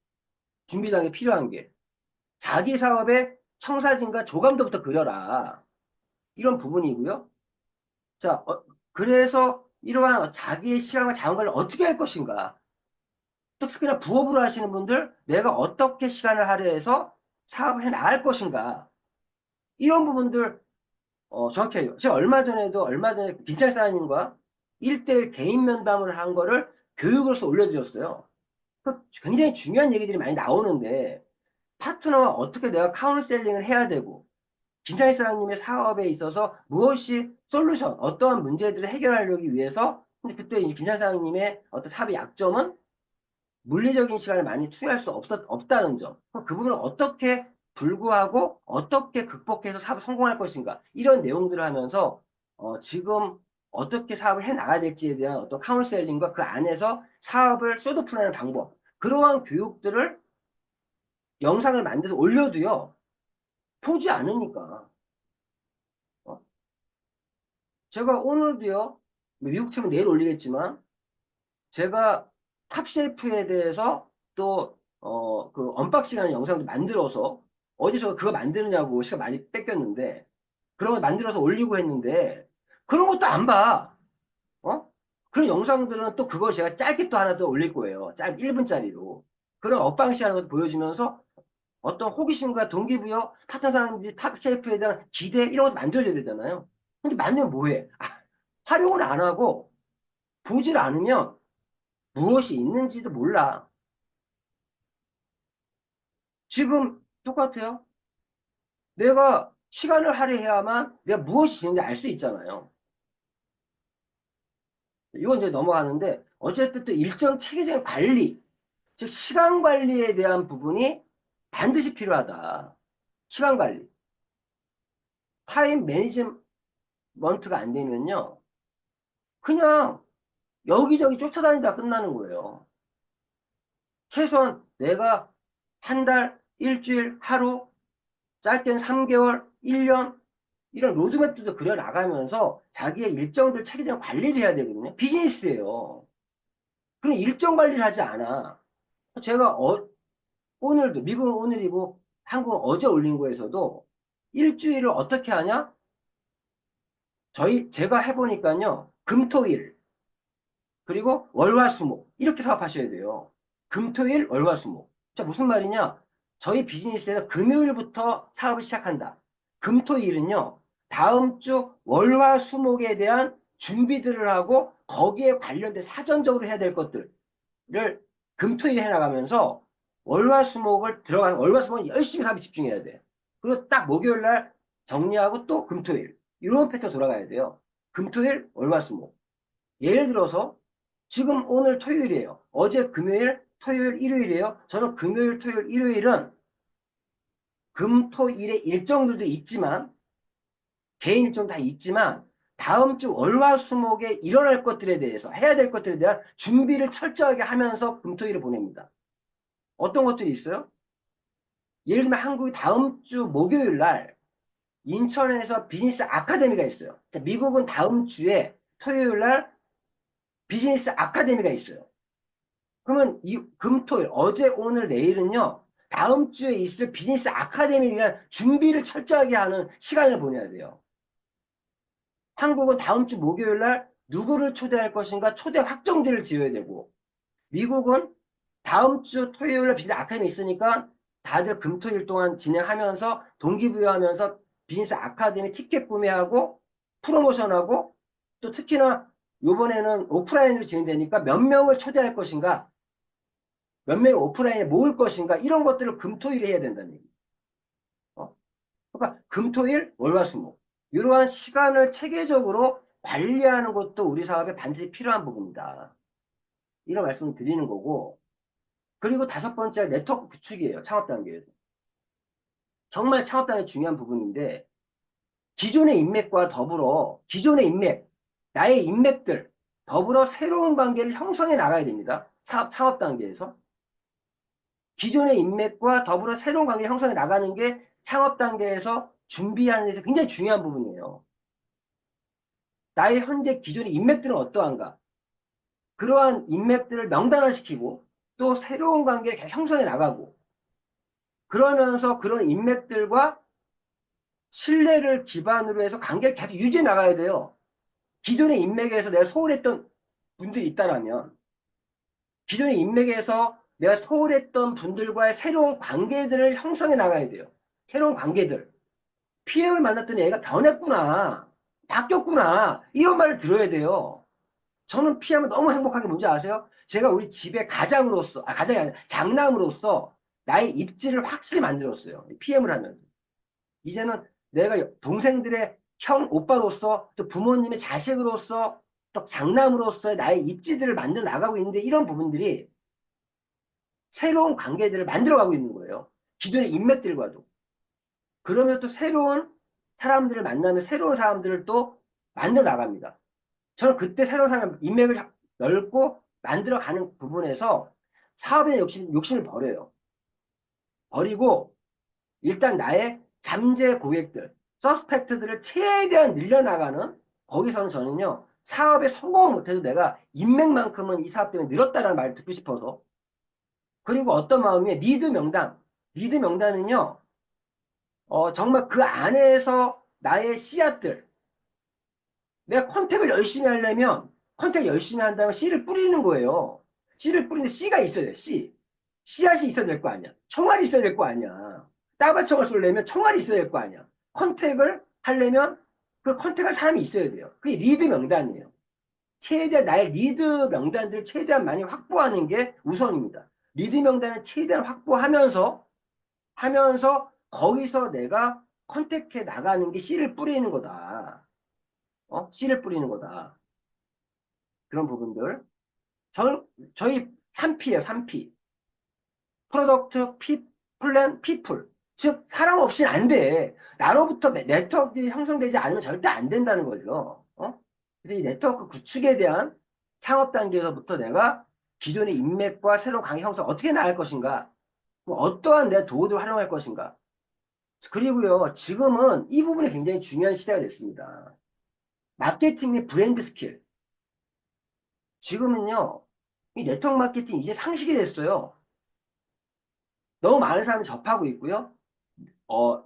[SPEAKER 1] 준비 단계 필요한 게. 자기 사업의 청사진과 조감도부터 그려라. 이런 부분이고요. 자, 그래서 이러한 자기의 시간과 자원관리를 어떻게 할 것인가. 또 특히나 부업으로 하시는 분들, 내가 어떻게 시간을 할애해서 사업을 해 나갈 것인가. 이런 부분들 정확히 해요. 제가 얼마 전에 김창희 사장님과 1대1 개인 면담을 한 거를 교육으로서 올려드렸어요. 굉장히 중요한 얘기들이 많이 나오는데, 파트너와 어떻게 내가 카운셀링을 해야 되고, 김창희 사장님의 사업에 있어서 무엇이 솔루션, 어떠한 문제들을 해결하려기 위해서, 근데 그때 이제 김창희 사장님의 어떤 사업의 약점은 물리적인 시간을 많이 투여할 수 없다는 점. 그 부분을 어떻게 불구하고 어떻게 극복해서 사업을 성공할 것인가. 이런 내용들을 하면서 지금 어떻게 사업을 해 나가야 될지에 대한 어떤 카운셀링과 그 안에서 사업을 쏘드풀하는 방법. 그러한 교육들을 영상을 만들어서 올려도요. 보지 않으니까. 어? 제가 오늘도요. 미국 팀은 내일 올리겠지만 제가 탑셰프에 대해서 또, 그 언박싱하는 영상도 만들어서 어디서 그거 만드느냐고 시간 많이 뺏겼는데 그런 걸 만들어서 올리고 했는데 그런 것도 안 봐. 어? 그런 영상들은 또 그걸 제가 짧게 또 하나 더 올릴 거예요. 1분짜리로. 그런 언박싱 하는 것도 보여주면서 어떤 호기심과 동기부여, 파트너 사람들이 탑셰프에 대한 기대 이런 것도 만들어줘야 되잖아요. 근데 만들면 뭐해? 활용을 안 하고 보질 않으면 무엇이 있는지도 몰라. 지금 똑같아요. 내가 시간을 할애해야만 내가 무엇이 있는지 알 수 있잖아요. 이건 이제 넘어가는데 어쨌든 또 일정 체계적인 관리, 즉 시간 관리에 대한 부분이 반드시 필요하다. 시간 관리. 타임 매니지먼트가 안 되면요. 그냥 여기저기 쫓아다니다 끝나는 거예요. 최소한 내가 한 달, 일주일, 하루, 짧게는 3개월, 1년, 이런 로드맵도 그려나가면서 자기의 일정들 체계적으로 관리를 해야 되거든요. 비즈니스예요. 그럼 일정 관리를 하지 않아. 제가 오늘도, 미국은 오늘이고 한국은 어제 올린 거에서도 일주일을 어떻게 하냐? 제가 해보니까요. 금토일, 그리고 월화수목, 이렇게 사업하셔야 돼요. 금토일, 월화수목. 자, 무슨 말이냐? 저희 비즈니스에서 금요일부터 사업을 시작한다. 금토일은요, 다음 주 월화수목에 대한 준비들을 하고 거기에 관련된 사전적으로 해야 될 것들을 금토일에 해나가면서 월화수목은 열심히 사업에 집중해야 돼. 그리고 딱 목요일 날 정리하고 또 금토일. 이런 패턴 돌아가야 돼요. 금토일, 월화수목. 예를 들어서 지금 오늘 토요일이에요. 어제 금요일, 토요일, 일요일이에요. 저는 금요일, 토요일, 일요일은 금토일의 일정들도 있지만 개인 일정 다 있지만 다음 주 월화수목에 일어날 것들에 대해서 해야 될 것들에 대한 준비를 철저하게 하면서 금토일을 보냅니다. 어떤 것들이 있어요? 예를 들면 한국이 다음 주 목요일 날 인천에서 비즈니스 아카데미가 있어요. 자, 미국은 다음 주에 토요일 날 비즈니스 아카데미가 있어요. 그러면 이 금토일, 어제, 오늘, 내일은요, 다음 주에 있을 비즈니스 아카데미를 위한 준비를 철저하게 하는 시간을 보내야 돼요. 한국은 다음 주 목요일 날 누구를 초대할 것인가 초대 확정지를 지어야 되고, 미국은 다음 주 토요일 날 비즈니스 아카데미 있으니까 다들 금토일 동안 진행하면서 동기부여하면서 비즈니스 아카데미 티켓 구매하고 프로모션하고 또 특히나 요번에는 오프라인으로 진행되니까 몇 명을 초대할 것인가 몇 명이 오프라인에 모을 것인가 이런 것들을 금토일에 해야 된다는 얘기예요. 그러니까 금토일 월화수목 이러한 시간을 체계적으로 관리하는 것도 우리 사업에 반드시 필요한 부분이다. 이런 말씀을 드리는 거고 그리고 다섯 번째가 네트워크 구축이에요. 창업 단계에서. 정말 창업 단계 중요한 부분인데 기존의 인맥과 더불어 기존의 인맥, 나의 인맥들 더불어 새로운 관계를 형성해 나가야 됩니다. 창업 단계에서. 기존의 인맥과 더불어 새로운 관계를 형성해 나가는 게 창업 단계에서 준비하는 데서 굉장히 중요한 부분이에요. 나의 현재 기존의 인맥들은 어떠한가? 그러한 인맥들을 명단화시키고 또 새로운 관계를 계속 형성해 나가고 그러면서 그런 인맥들과 신뢰를 기반으로 해서 관계를 계속 유지해 나가야 돼요. 기존의 인맥에서 내가 소홀했던 분들이 있다면 기존의 인맥에서 내가 소홀했던 분들과의 새로운 관계들을 형성해 나가야 돼요. 새로운 관계들. PM을 만났더니 애가 변했구나. 바뀌었구나. 이런 말을 들어야 돼요. 저는 PM을 너무 행복한 게 뭔지 아세요? 제가 우리 집의 가장으로서, 가장이 아니라 장남으로서 나의 입지를 확실히 만들었어요. PM을 하면서. 이제는 내가 동생들의 형, 오빠로서 또 부모님의 자식으로서 또 장남으로서의 나의 입지들을 만들어 나가고 있는데 이런 부분들이 새로운 관계들을 만들어가고 있는 거예요. 기존의 인맥들과도. 그러면 또 새로운 사람들을 만나면 새로운 사람들을 또 만들어 나갑니다. 저는 그때 새로운 사람, 인맥을 넓고 만들어가는 부분에서 사업에 욕심을 버려요. 버리고 일단 나의 잠재 고객들, 서스펙트들을 최대한 늘려나가는 거기서는 저는요. 사업에 성공을 못해도 내가 인맥만큼은 이 사업 때문에 늘었다는 말을 듣고 싶어서 그리고 어떤 마음이 리드 명단. 리드 명단은요. 정말 그 안에서 나의 씨앗들, 내가 컨택을 열심히 하려면 컨택 열심히 한다면 씨를 뿌리는 거예요. 씨를 뿌리는데 씨가 있어야 돼. 씨. 씨앗이 있어야 될 거 아니야. 총알이 있어야 될 거 아니야. 따발총을 쏠려면 총알이 있어야 될 거 아니야. 컨택을 하려면 그 컨택할 사람이 있어야 돼요. 그게 리드 명단이에요. 최대한 나의 리드 명단들을 최대한 많이 확보하는 게 우선입니다. 리드 명단을 최대한 확보하면서 거기서 내가 컨택해 나가는 게 씨를 뿌리는 거다. 씨를 뿌리는 거다. 그런 부분들. 저희 3P예요, 3P. 프로덕트, 플랜, 피플. 즉, 사람 없이는 안 돼. 나로부터 네트워크가 형성되지 않으면 절대 안 된다는 거죠. 그래서 이 네트워크 구축에 대한 창업 단계에서부터 내가 기존의 인맥과 새로운 관계 형성 어떻게 나갈 것인가, 뭐 어떠한 내 도구를 활용할 것인가. 그리고요, 지금은 이 부분이 굉장히 중요한 시대가 됐습니다. 마케팅 및 브랜드 스킬. 지금은요, 이 네트워크 마케팅 이제 상식이 됐어요. 너무 많은 사람이 접하고 있고요.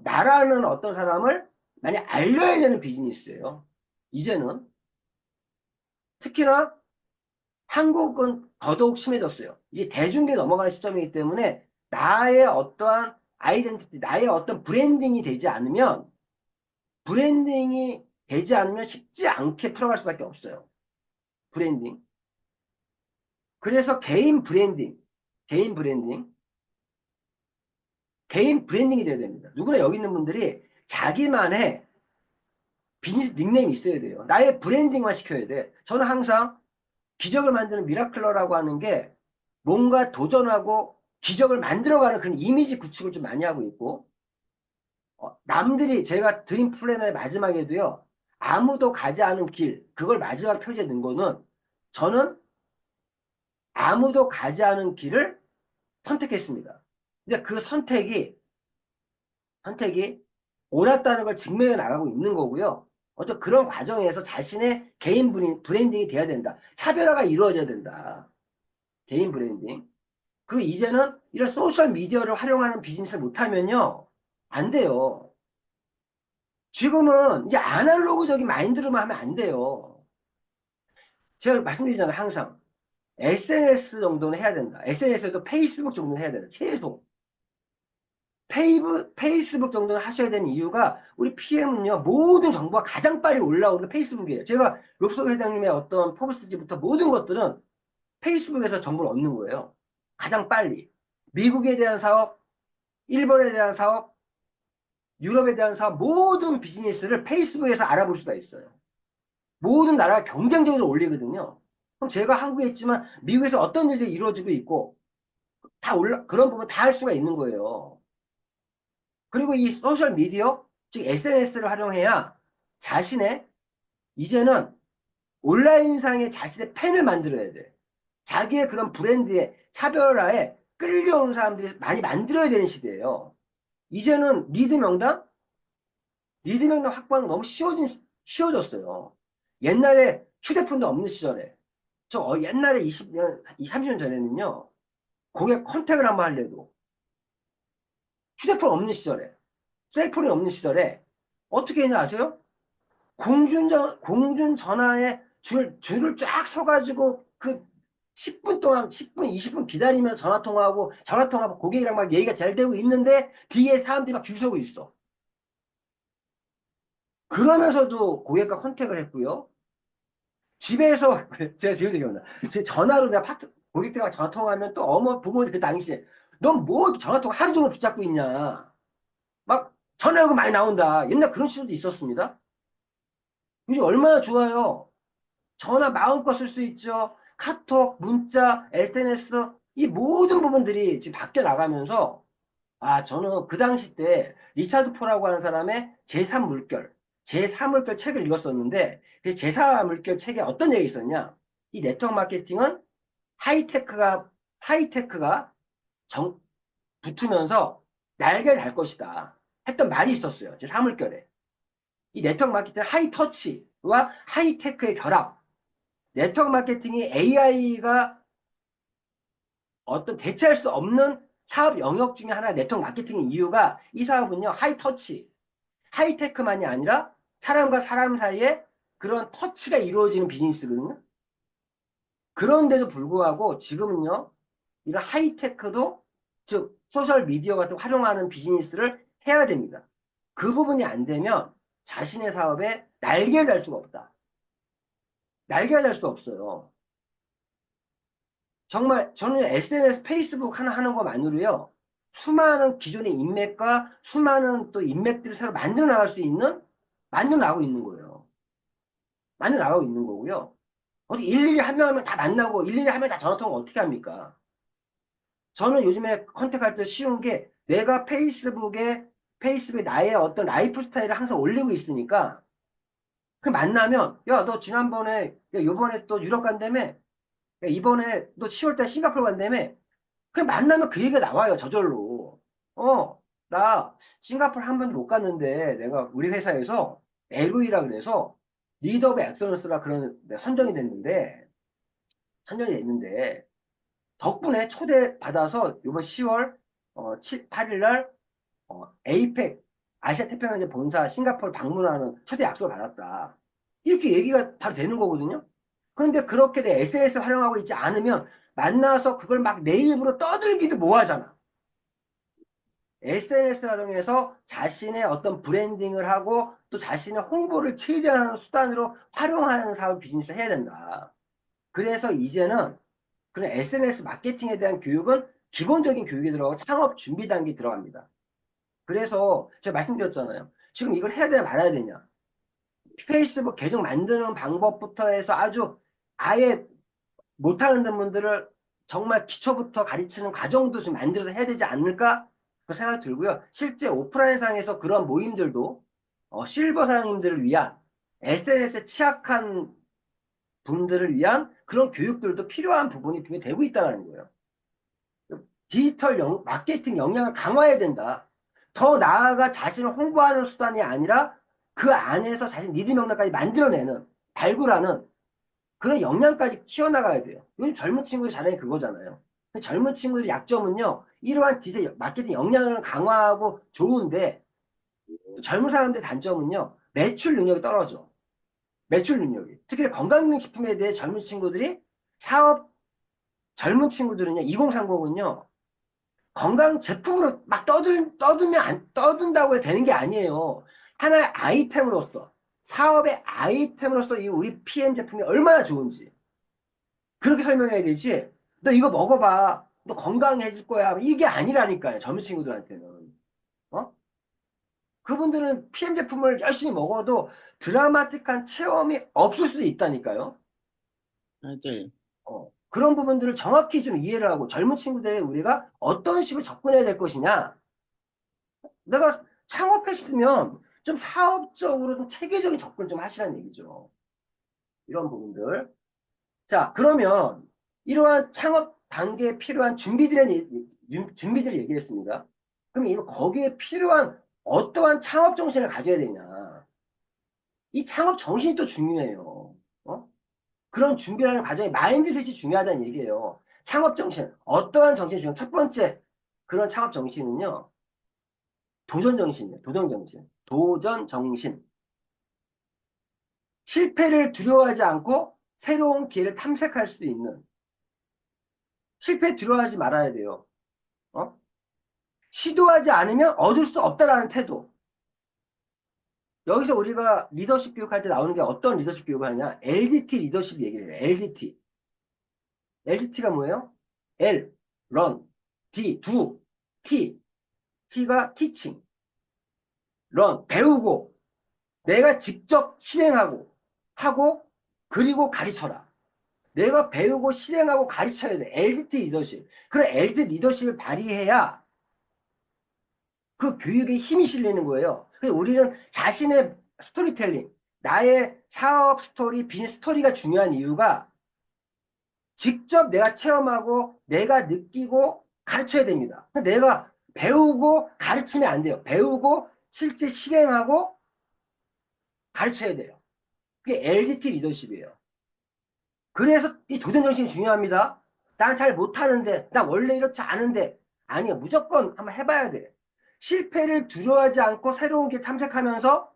[SPEAKER 1] 나라는 어떤 사람을 많이 알려야 되는 비즈니스예요. 이제는. 특히나 한국은 더더욱 심해졌어요. 이게 대중계에 넘어가는 시점이기 때문에 나의 어떠한 아이덴티티, 나의 어떤 브랜딩이 되지 않으면 쉽지 않게 풀어갈 수밖에 없어요. 브랜딩. 그래서 개인 브랜딩, 개인 브랜딩이 돼야 됩니다. 누구나 여기 있는 분들이 자기만의 비즈니스 닉네임이 있어야 돼요. 나의 브랜딩만 시켜야 돼. 저는 항상 기적을 만드는 미라클러라고 하는 게 뭔가 도전하고 기적을 만들어가는 그런 이미지 구축을 좀 많이 하고 있고, 남들이 제가 드림 플래너의 마지막에도요, 아무도 가지 않은 길, 그걸 마지막 표지에 넣은 거는 저는 아무도 가지 않은 길을 선택했습니다. 근데 그 선택이 옳았다는 걸 증명해 나가고 있는 거고요. 어떤 그런 과정에서 자신의 개인 브랜딩이 돼야 된다. 차별화가 이루어져야 된다. 개인 브랜딩. 그리고 이제는 이런 소셜 미디어를 활용하는 비즈니스를 못하면요. 안 돼요. 지금은 이제 아날로그적인 마인드로만 하면 안 돼요. 제가 말씀드리잖아요. 항상. SNS 정도는 해야 된다. SNS에도 페이스북 정도는 해야 된다. 최소. 페이스북 정도는 하셔야 되는 이유가 우리 PM은요, 모든 정보가 가장 빨리 올라오는 게 페이스북이에요. 제가 롭소 회장님의 어떤 포브스지부터 모든 것들은 페이스북에서 정보를 얻는 거예요. 가장 빨리. 미국에 대한 사업, 일본에 대한 사업, 유럽에 대한 사업, 모든 비즈니스를 페이스북에서 알아볼 수가 있어요. 모든 나라가 경쟁적으로 올리거든요. 그럼 제가 한국에 있지만 미국에서 어떤 일들이 이루어지고 있고, 그런 부분 다 할 수가 있는 거예요. 그리고 이 소셜 미디어, 즉 SNS를 활용해야 자신의, 이제는 온라인상의 자신의 팬을 만들어야 돼. 자기의 그런 브랜드의 차별화에 끌려오는 사람들이 많이 만들어야 되는 시대예요. 이제는 리드 명당 확보하는 거 너무 쉬워졌어요. 옛날에 휴대폰도 없는 시절에, 옛날에 20년, 30년 전에는요, 고객 컨택을 한번 하려도 휴대폰 없는 시절에, 셀폰이 없는 시절에, 어떻게 했냐 아세요? 공중 전화에 줄을 쫙 서가지고 그 10분 동안, 10분, 20분 기다리면서 전화 통화하고 고객이랑 막 얘기가 잘 되고 있는데 뒤에 사람들이 막 줄 서고 있어. 그러면서도 고객과 컨택을 했고요. 집에서, 제가 지금 기억나. 제 전화로 내가 고객들과 전화 통화하면 또 부모들 그 당시에, 넌 뭐 전화 통화 하루 종일 붙잡고 있냐. 막 전화요금 많이 나온다. 옛날 그런 시절도 있었습니다. 요즘 얼마나 좋아요. 전화 마음껏 쓸 수 있죠. 카톡, 문자, SNS, 이 모든 부분들이 지금 바뀌어 나가면서, 저는 그 당시 때 리차드 포라고 하는 사람의 제3물결, 제3물결 책을 읽었었는데, 그 제3물결 책에 어떤 얘기 있었냐? 이 네트워크 마케팅은 하이테크가, 하이테크가 붙으면서 날개를 달 것이다. 했던 말이 있었어요. 제3물결에. 이 네트워크 마케팅은 하이터치와 하이테크의 결합. 네트워크 마케팅이 AI가 어떤 대체할 수 없는 사업 영역 중에 하나 네트워크 마케팅의 이유가 이 사업은요, 하이터치, 하이테크만이 아니라 사람과 사람 사이에 그런 터치가 이루어지는 비즈니스거든요. 그런데도 불구하고 지금은요, 이런 하이테크도, 즉, 소셜 미디어 같은 활용하는 비즈니스를 해야 됩니다. 그 부분이 안 되면 자신의 사업에 날개를 달 수가 없다. 날개가 달 수 없어요. 정말 저는 SNS, 페이스북 하나 하는 것만으로요. 수많은 기존의 인맥과 수많은 또 인맥들을 새로 만들어 나가고 있는 거예요. 만들어 나가고 있는 거고요. 어떻게 일일이 한 명 하면 다 만나고 일일이 하면 다 전화통화 어떻게 합니까? 저는 요즘에 컨택할 때 쉬운 게 내가 페이스북에 나의 어떤 라이프 스타일을 항상 올리고 있으니까 그 만나면, 야, 너 지난번에, 야, 요번에 또 유럽 간다며? 야, 이번에 너 10월달 싱가포르 간다며? 그냥 만나면 그 얘기가 나와요, 저절로. 나 싱가포르 한 번도 못 갔는데, 내가 우리 회사에서 LOE라 그래서 리더 오브 엑설런스라 그런 내가 선정이 됐는데, 덕분에 초대받아서 이번 10월 8일 날 에이펙 아시아 태평양 본사 싱가포르 방문하는 초대 약속을 받았다. 이렇게 얘기가 바로 되는 거거든요. 그런데 그렇게 내 SNS 활용하고 있지 않으면 만나서 그걸 막 내 입으로 떠들기도 뭐하잖아. SNS를 활용해서 자신의 어떤 브랜딩을 하고 또 자신의 홍보를 최대한 수단으로 활용하는 사업 비즈니스를 해야 된다. 그래서 이제는 그런 SNS 마케팅에 대한 교육은 기본적인 교육이 들어가고 창업 준비 단계에 들어갑니다. 그래서 제가 말씀드렸잖아요. 지금 이걸 해야 되냐 말아야 되냐. 페이스북 계정 만드는 방법부터 해서 아주 아예 못하는 분들을 정말 기초부터 가르치는 과정도 좀 만들어서 해야 되지 않을까? 그 생각이 들고요. 실제 오프라인상에서 그런 모임들도 실버 사장님들을 위한 SNS에 취약한 분들을 위한 그런 교육들도 필요한 부분이 분명히 되고 있다는 거예요. 디지털 마케팅 역량을 강화해야 된다. 더 나아가 자신을 홍보하는 수단이 아니라 그 안에서 자신 리드 역량까지 만들어내는, 발굴하는 그런 역량까지 키워나가야 돼요. 요즘 젊은 친구들이 잘하는 게 그거잖아요. 젊은 친구들의 약점은요, 이러한 디지털 마케팅 역량을 강화하고 좋은데, 젊은 사람들의 단점은요, 매출 능력이 떨어져. 매출 능력이. 특히 건강기능식품에 대해 젊은 친구들이 사업, 젊은 친구들은요, 2030은요, 건강 제품으로 막 떠든다고 되는 게 아니에요. 하나의 아이템으로서, 사업의 아이템으로서 이 우리 PM 제품이 얼마나 좋은지. 그렇게 설명해야 되지. 너 이거 먹어봐. 너 건강해질 거야. 이게 아니라니까요. 젊은 친구들한테는. 어? 그분들은 PM 제품을 열심히 먹어도 드라마틱한 체험이 없을 수도 있다니까요.
[SPEAKER 2] 맞아요.
[SPEAKER 1] 그런 부분들을 정확히 좀 이해를 하고 젊은 친구들에 우리가 어떤 식으로 접근해야 될 것이냐. 내가 창업했으면 좀 사업적으로 좀 체계적인 접근 좀 하시라는 얘기죠. 이런 부분들. 자, 그러면 이러한 창업 단계에 필요한 준비들을 얘기했습니다. 그럼 거기에 필요한 어떠한 창업 정신을 가져야 되냐. 이 창업 정신이 또 중요해요. 그런 준비하는 과정에 마인드셋이 중요하다는 얘기예요. 창업 정신. 어떠한 정신이 중요해요? 첫 번째, 그런 창업 정신은요. 도전 정신이에요. 도전 정신. 도전 정신. 실패를 두려워하지 않고 새로운 기회를 탐색할 수 있는. 실패 두려워하지 말아야 돼요. 어? 시도하지 않으면 얻을 수 없다라는 태도. 여기서 우리가 리더십 교육할 때 나오는 게 어떤 리더십 교육을 하냐? LDT 리더십 얘기를 해요. LDT. LDT가 뭐예요? L, run, D, do, T. T가 teaching, run, 배우고, 내가 직접 실행하고, 그리고 가르쳐라. 내가 배우고 실행하고 가르쳐야 돼. LDT 리더십. 그래, LDT 리더십을 발휘해야 그 교육에 힘이 실리는 거예요. 그래서 우리는 자신의 스토리텔링, 나의 사업 스토리, 비즈니스 스토리가 중요한 이유가 직접 내가 체험하고 내가 느끼고 가르쳐야 됩니다. 내가 배우고 가르치면 안 돼요. 배우고 실제 실행하고 가르쳐야 돼요. 그게 LDT 리더십이에요. 그래서 이 도전정신이 중요합니다. 난 잘 못하는데, 나 원래 이렇지 않은데. 아니요, 무조건 한번 해봐야 돼. 실패를 두려워하지 않고 새로운 길 탐색하면서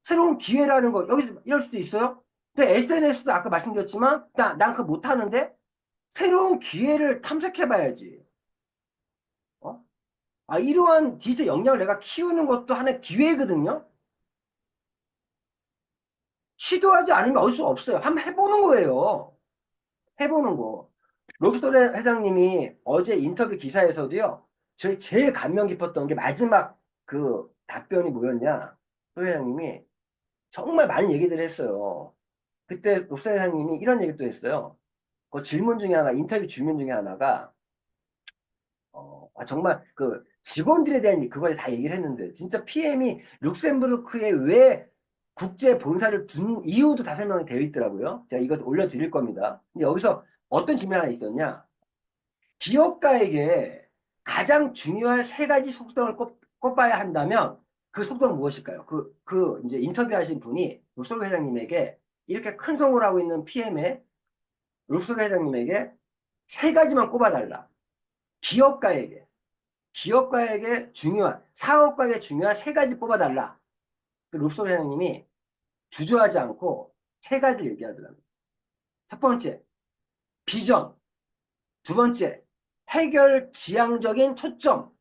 [SPEAKER 1] 새로운 기회라는 거, 여기 이럴 수도 있어요. 근데 SNS도 아까 말씀드렸지만, 난 그거 못하는데, 새로운 기회를 탐색해봐야지. 이러한 디지털 역량을 내가 키우는 것도 하나의 기회거든요. 시도하지 않으면 얻을 수 없어요. 한번 해보는 거예요. 해보는 거. 롭스터 회장님이 어제 인터뷰 기사에서도요, 저희 제일 감명 깊었던 게 마지막 그 답변이 뭐였냐. 소 회장님이 정말 많은 얘기들을 했어요. 그때 롭스터 회장님이 이런 얘기도 했어요. 그 질문 중에 하나, 인터뷰 질문 중에 하나가, 정말 그 직원들에 대한 그거에 다 얘기를 했는데, 진짜 PM이 룩셈부르크에 왜 국제 본사를 둔 이유도 다 설명이 되어 있더라고요. 제가 이것 올려드릴 겁니다. 근데 여기서 어떤 질문이 하나 있었냐? 기업가에게 가장 중요한 세 가지 속성을 꼽아야 한다면 그 속성은 무엇일까요? 이제 인터뷰하신 분이 록소르 회장님에게 이렇게 큰 성공을 하고 있는 PM의 록소르 회장님에게 세 가지만 꼽아달라. 기업가에게, 사업가에게 중요한 세 가지 뽑아달라. 그 록소르 회장님이 주저하지 않고 세 가지를 얘기하더라고요. 첫 번째, 비전. 두 번째, 해결 지향적인 초점.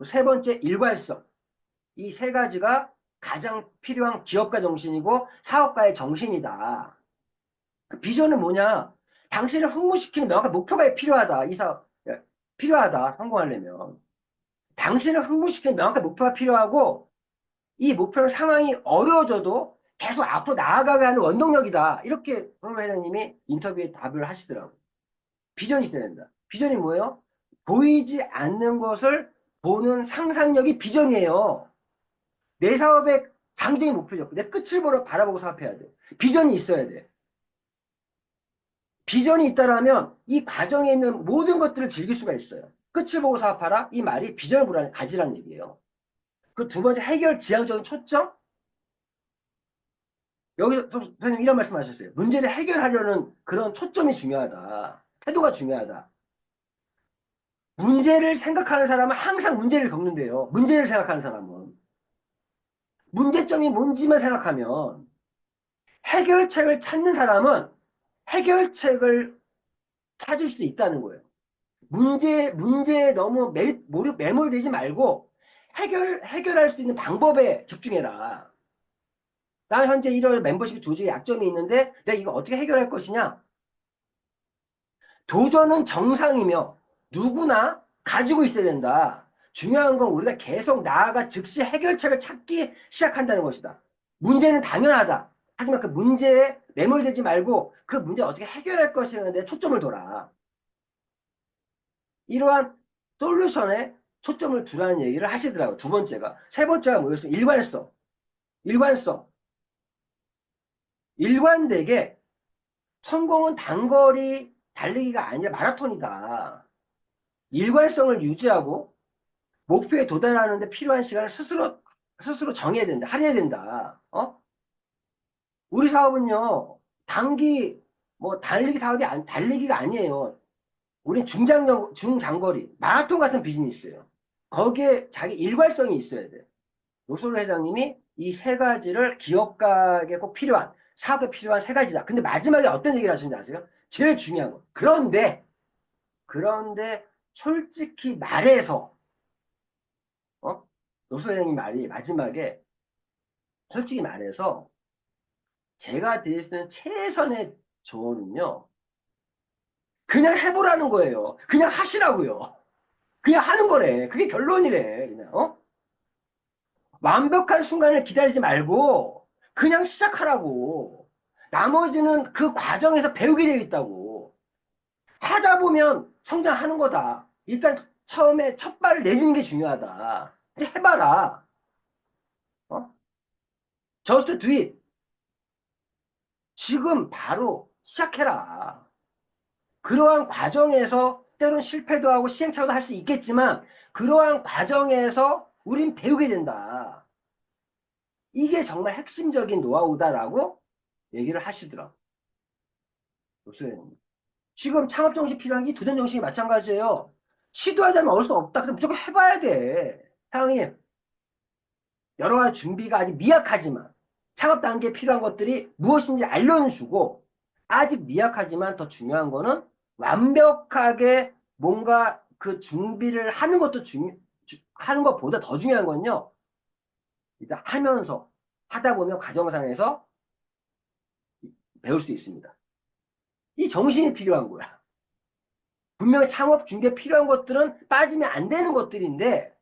[SPEAKER 1] 세 번째, 일관성. 이 세 가지가 가장 필요한 기업가 정신이고 사업가의 정신이다. 그 비전은 뭐냐? 당신을 흥분시키는 명확한 목표가 필요하다. 필요하다. 성공하려면. 당신을 흥분시키는 명확한 목표가 필요하고 이 목표는 상황이 어려워져도 계속 앞으로 나아가게 하는 원동력이다. 이렇게 프로 회장님이 인터뷰에 답을 하시더라고요. 비전이 있어야 된다. 비전이 뭐예요? 보이지 않는 것을 보는 상상력이 비전이에요. 내 사업의 장점이 목표죠. 내 끝을 바라보고 사업해야 돼. 비전이 있어야 돼. 비전이 있다라면 이 과정에 있는 모든 것들을 즐길 수가 있어요. 끝을 보고 사업하라? 이 말이 비전을 가지라는 얘기예요. 그 두 번째, 해결 지향적인 초점? 여기서 선생님 이런 말씀 하셨어요. 문제를 해결하려는 그런 초점이 중요하다. 태도가 중요하다. 문제를 생각하는 사람은 항상 문제를 겪는데요. 문제를 생각하는 사람은. 문제점이 뭔지만 생각하면 해결책을 찾는 사람은 해결책을 찾을 수 있다는 거예요. 문제에 너무 매몰되지 말고 해결할 수 있는 방법에 집중해라. 나는 현재 이런 멤버십 조직에 약점이 있는데 내가 이거 어떻게 해결할 것이냐? 도전은 정상이며 누구나 가지고 있어야 된다. 중요한 건 우리가 계속 나아가 즉시 해결책을 찾기 시작한다는 것이다. 문제는 당연하다. 하지만 그 문제에 매몰되지 말고 그 문제를 어떻게 해결할 것이냐에 초점을 둬라. 이러한 솔루션에 초점을 두라는 얘기를 하시더라고요. 두 번째가. 세 번째가 뭐였어요? 일관성. 일관성. 일관되게 성공은 단거리 달리기가 아니라 마라톤이다. 일관성을 유지하고 목표에 도달하는 데 필요한 시간을 스스로 정해야 된다. 할애해야 된다. 우리 사업은요. 달리기 사업이 달리기가 아니에요. 우린 중장거리, 마라톤 같은 비즈니스예요. 거기에 자기 일관성이 있어야 돼요. 노솔 회장님이 이 세 가지를 기업가에게 꼭 필요한, 사업에 필요한 세 가지다. 근데 마지막에 어떤 얘기를 하시는지 아세요? 제일 중요한 거. 그런데 솔직히 말해서 노소 회장님 말이 마지막에 솔직히 말해서 제가 드릴 수 있는 최선의 조언은요. 그냥 해보라는 거예요. 그냥 하시라고요. 그냥 하는 거래. 그게 결론이래. 그냥 완벽한 순간을 기다리지 말고 그냥 시작하라고. 나머지는 그 과정에서 배우게 되어 있다고. 하다 보면 성장하는 거다. 일단 처음에 첫 발을 내딛는 게 중요하다. 해봐라. Just do it. 지금 바로 시작해라. 그러한 과정에서 때론 실패도 하고 시행착오도 할 수 있겠지만 그러한 과정에서 우린 배우게 된다. 이게 정말 핵심적인 노하우다라고 얘기를 하시더라고요. 지금 창업정신이 필요한 게 도전정신이 마찬가지예요. 시도하자면 어쩔 수 없다. 그럼 무조건 해봐야 돼. 사장님, 여러 가지 준비가 아직 미약하지만 창업 단계에 필요한 것들이 무엇인지 알려주고 아직 미약하지만 더 중요한 거는 완벽하게 뭔가 그 준비를 하는 하는 것보다 더 중요한 건요. 일단 하다 보면 과정상에서 배울 수 있습니다. 이 정신이 필요한 거야. 분명히 창업 준비에 필요한 것들은 빠지면 안 되는 것들인데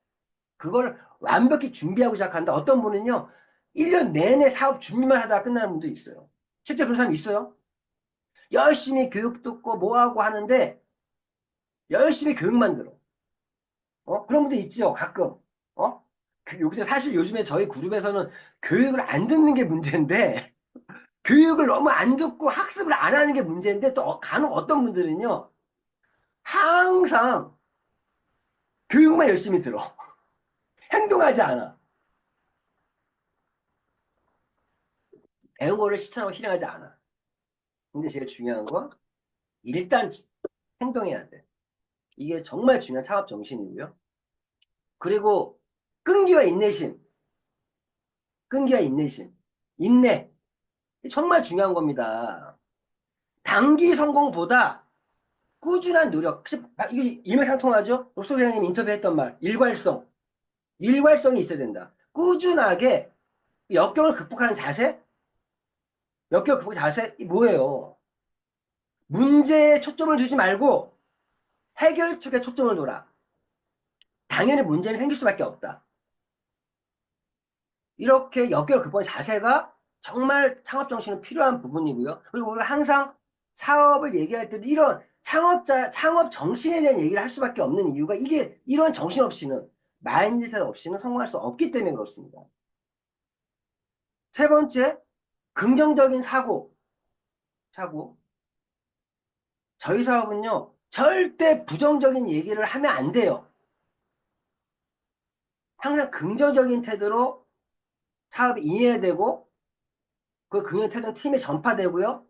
[SPEAKER 1] 그걸 완벽히 준비하고 시작한다. 어떤 분은요. 1년 내내 사업 준비만 하다가 끝나는 분도 있어요. 실제 그런 사람이 있어요. 열심히 교육 듣고 뭐하고 하는데 열심히 교육만 들어. 그런 분도 있죠. 가끔. 사실 요즘에 저희 그룹에서는 교육을 안 듣는 게 문제인데, 교육을 너무 안 듣고 학습을 안 하는 게 문제인데, 또 간혹 어떤 분들은요, 항상 교육만 열심히 들어. 행동하지 않아. 배운 거를 실천하고 실행하지 않아. 근데 제일 중요한 건, 일단 행동해야 돼. 이게 정말 중요한 창업 정신이고요. 그리고 끈기와 인내심, 끈기와 인내심, 인내. 정말 중요한 겁니다. 단기 성공보다 꾸준한 노력. 이게 일맥상통하죠? 록소 회장님 인터뷰했던 말. 일관성. 일관성이 있어야 된다. 꾸준하게 역경을 극복하는 자세? 역경 극복 자세? 이 뭐예요? 문제에 초점을 두지 말고 해결책에 초점을 둬라. 당연히 문제는 생길 수밖에 없다. 이렇게 역경을 극복하는 자세가 정말 창업 정신은 필요한 부분이고요. 그리고 우리가 항상 사업을 얘기할 때도 이런 창업 정신에 대한 얘기를 할 수밖에 없는 이유가 이게 이런 정신 없이는 마인드셋 없이는 성공할 수 없기 때문에 그렇습니다. 세 번째, 긍정적인 사고. 저희 사업은요, 절대 부정적인 얘기를 하면 안 돼요. 항상 긍정적인 태도로 사업이 이해야 되고, 그 긍정 태도는 팀에 전파되고요.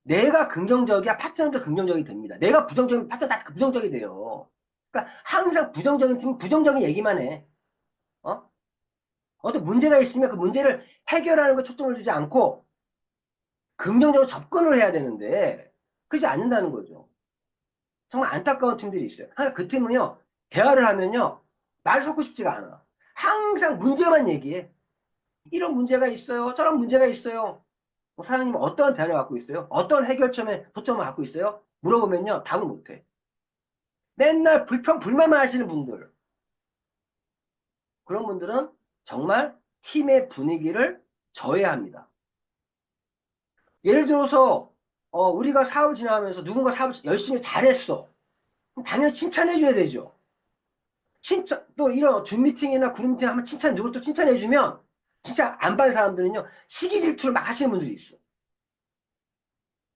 [SPEAKER 1] 내가 긍정적이야 파트너도 긍정적이 됩니다. 내가 부정적이면 파트너 다 부정적이 돼요. 그러니까 항상 부정적인 팀은 부정적인 얘기만 해. 어? 어떤 문제가 있으면 그 문제를 해결하는 거 초점을 두지 않고 긍정적으로 접근을 해야 되는데 그러지 않는다는 거죠. 정말 안타까운 팀들이 있어요. 하나 그 팀은요. 대화를 하면요. 말 섞고 싶지가 않아. 항상 문제만 얘기해. 이런 문제가 있어요. 저런 문제가 있어요. 사장님은 어떤 대안을 갖고 있어요? 어떤 해결점에 초점을 갖고 있어요? 물어보면요. 답을 못해. 맨날 불만만 하시는 분들. 그런 분들은 정말 팀의 분위기를 저해합니다. 예를 들어서 우리가 사업을 진행하면서 누군가 사업을 열심히 잘했어. 그럼 당연히 칭찬해줘야 되죠. 칭찬 또 이런 줌 미팅이나 그룹 미팅 하면 칭찬 누구 또 칭찬해주면 진짜 안 받은 사람들은요 시기 질투를 막 하시는 분들이 있어.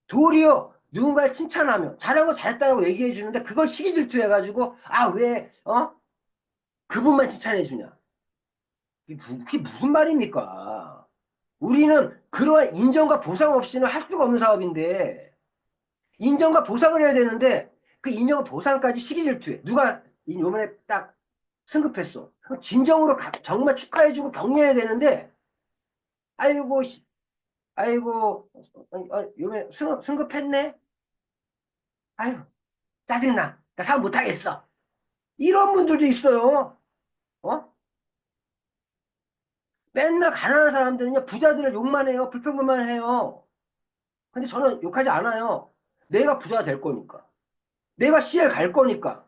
[SPEAKER 1] 도리어 누군가를 칭찬하면 잘한 거 잘했다고 얘기해 주는데 그걸 시기 질투해가지고 아 왜 그분만 칭찬해 주냐. 그게 무슨 말입니까? 우리는 그러한 인정과 보상 없이는 할 수가 없는 사업인데 인정과 보상을 해야 되는데 그 인정과 보상까지 시기 질투해. 누가 요번에 딱 승급했어. 그럼 진정으로 정말 축하해주고 격려해야 되는데 아이고 아이고 요번에 승급했네. 아이고 짜증나. 나 사업 못하겠어. 이런 분들도 있어요. 어? 맨날 가난한 사람들은요 부자들을 욕만 해요. 불평불만 해요. 근데 저는 욕하지 않아요. 내가 부자가 될 거니까. 내가 CL 갈 거니까.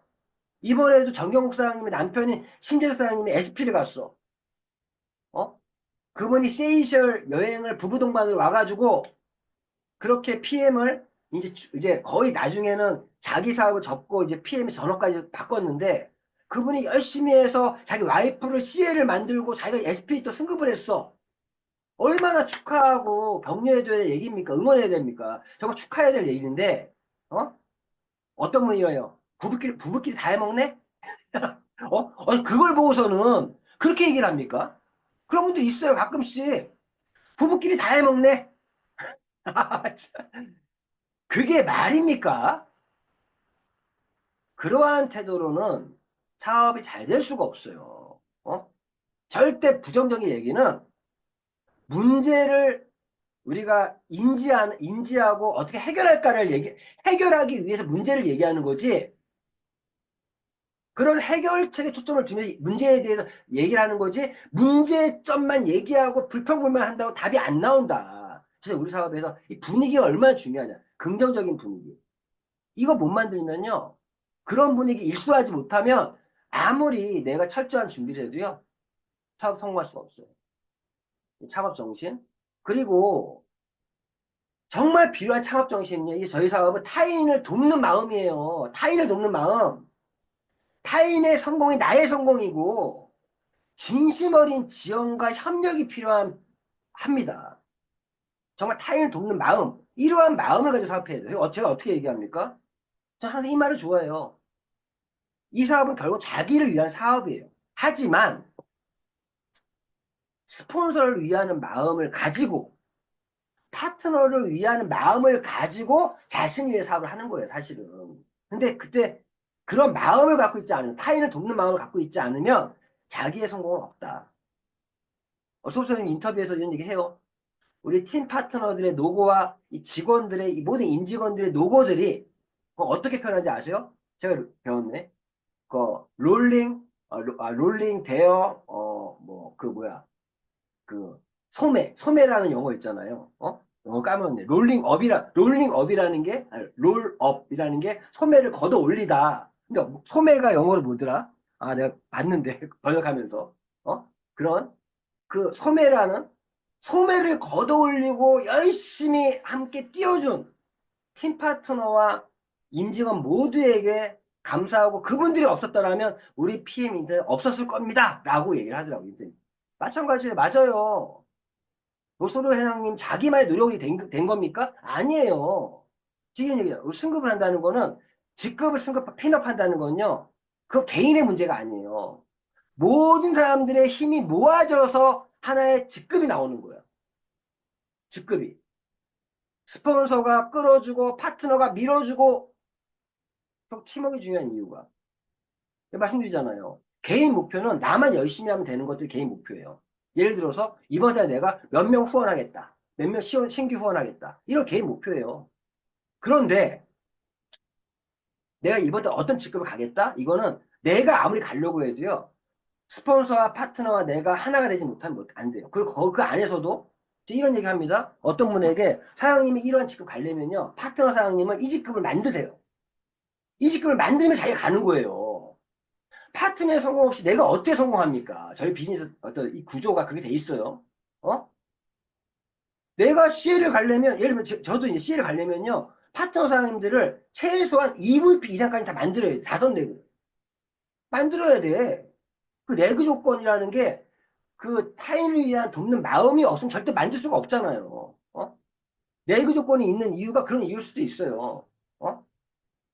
[SPEAKER 1] 이번에도 정경국 사장님의 남편이 심재석 사장님이 SP를 갔어. 어? 그분이 세이셜 여행을 부부 동반으로 와가지고 그렇게 PM을 이제 거의 나중에는 자기 사업을 접고 이제 PM 전업까지 바꿨는데 그분이 열심히 해서 자기 와이프를 CL을 만들고 자기가 SP 또 승급을 했어. 얼마나 축하하고 격려해줘야 될 얘기입니까? 응원해야 됩니까? 정말 축하해야 될 얘기인데, 어떤 분이에요? 부부끼리 다 해먹네? 그걸 보고서는 그렇게 얘기를 합니까? 그런 분들 있어요, 가끔씩. 부부끼리 다 해먹네? 그게 말입니까? 그러한 태도로는 사업이 잘 될 수가 없어요. 절대 부정적인 얘기는 문제를 우리가 인지하고 어떻게 해결할까를 해결하기 위해서 문제를 얘기하는 거지, 그런 해결책에 초점을 두면서 문제에 대해서 얘기를 하는 거지, 문제점만 얘기하고 불평불만 한다고 답이 안 나온다. 그래서 우리 사업에서 이 분위기가 얼마나 중요하냐. 긍정적인 분위기. 이거 못 만들면요. 그런 분위기 일수하지 못하면 아무리 내가 철저한 준비를 해도요. 사업 성공할 수가 없어요. 창업 정신. 그리고 정말 필요한 창업 정신은요. 이게 저희 사업은 타인을 돕는 마음이에요. 타인을 돕는 마음. 타인의 성공이 나의 성공이고 진심 어린 지원과 협력이 합니다. 정말 타인을 돕는 마음, 이러한 마음을 가지고 사업해야 돼요. 제가 어떻게 얘기합니까? 저는 항상 이 말을 좋아해요. 이 사업은 결국 자기를 위한 사업이에요. 하지만 스폰서를 위하는 마음을 가지고 파트너를 위하는 마음을 가지고 자신을 위해 사업을 하는 거예요, 사실은. 근데 그때 그런 마음을 갖고 있지 않으면, 타인을 돕는 마음을 갖고 있지 않으면 자기의 성공은 없다. 소프트웨어 인터뷰에서 이런 얘기 해요. 우리 팀 파트너들의 노고와 이 직원들의, 이 모든 임직원들의 노고들이 어떻게 표현하는지 아세요? 제가 배웠네. 롤링 대어, 그, 소매라는 용어 있잖아요. 영어 까먹었네. 롤링업이라는 게, 롤업이라는 게 소매를 걷어 올리다. 근데 소매가 영어로 뭐더라? 아, 내가 봤는데, 번역하면서. 그런, 그 소매를 걷어 올리고 열심히 함께 뛰어준 팀 파트너와 임직원 모두에게 감사하고 그분들이 없었더라면 우리 PM 인턴 없었을 겁니다. 라고 얘기를 하더라고요. 마찬가지예요. 맞아요. 노소로 회장님 자기만의 노력이 된 겁니까? 아니에요. 지금 얘기해요. 승급을 한다는 거는 직급을 핀업한다는 건요. 그 개인의 문제가 아니에요. 모든 사람들의 힘이 모아져서 하나의 직급이 나오는 거예요. 직급이. 스폰서가 끌어주고 파트너가 밀어주고 팀워크가 중요한 이유가. 말씀드리잖아요. 개인 목표는 나만 열심히 하면 되는 것들이 개인 목표예요. 예를 들어서 이번 달에 내가 몇 명 후원하겠다. 몇 명 신규 후원하겠다. 이런 개인 목표예요. 그런데 내가 이번 달 어떤 직급을 가겠다? 이거는 내가 아무리 가려고 해도요. 스폰서와 파트너와 내가 하나가 되지 못하면 안 돼요. 그리고 그 안에서도 이런 얘기 합니다. 어떤 분에게 사장님이 이런 직급 가려면요. 파트너 사장님은 이 직급을 만드세요. 이 직급을 만들면 자기가 가는 거예요. 파트너의 성공 없이 내가 어떻게 성공합니까? 저희 비즈니스 어떤 이 구조가 그렇게 돼 있어요. 어? 내가 CL을 가려면 예를 들면 저도 이제 CL을 가려면요. 파트너 사장님들을 최소한 EVP 이상까지 다 만들어야 돼. 4선 레그. 만들어야 돼. 그 레그 조건이라는 게 그 타인을 위한 돕는 마음이 없으면 절대 만들 수가 없잖아요. 레그 조건이 있는 이유가 그런 이유일 수도 있어요.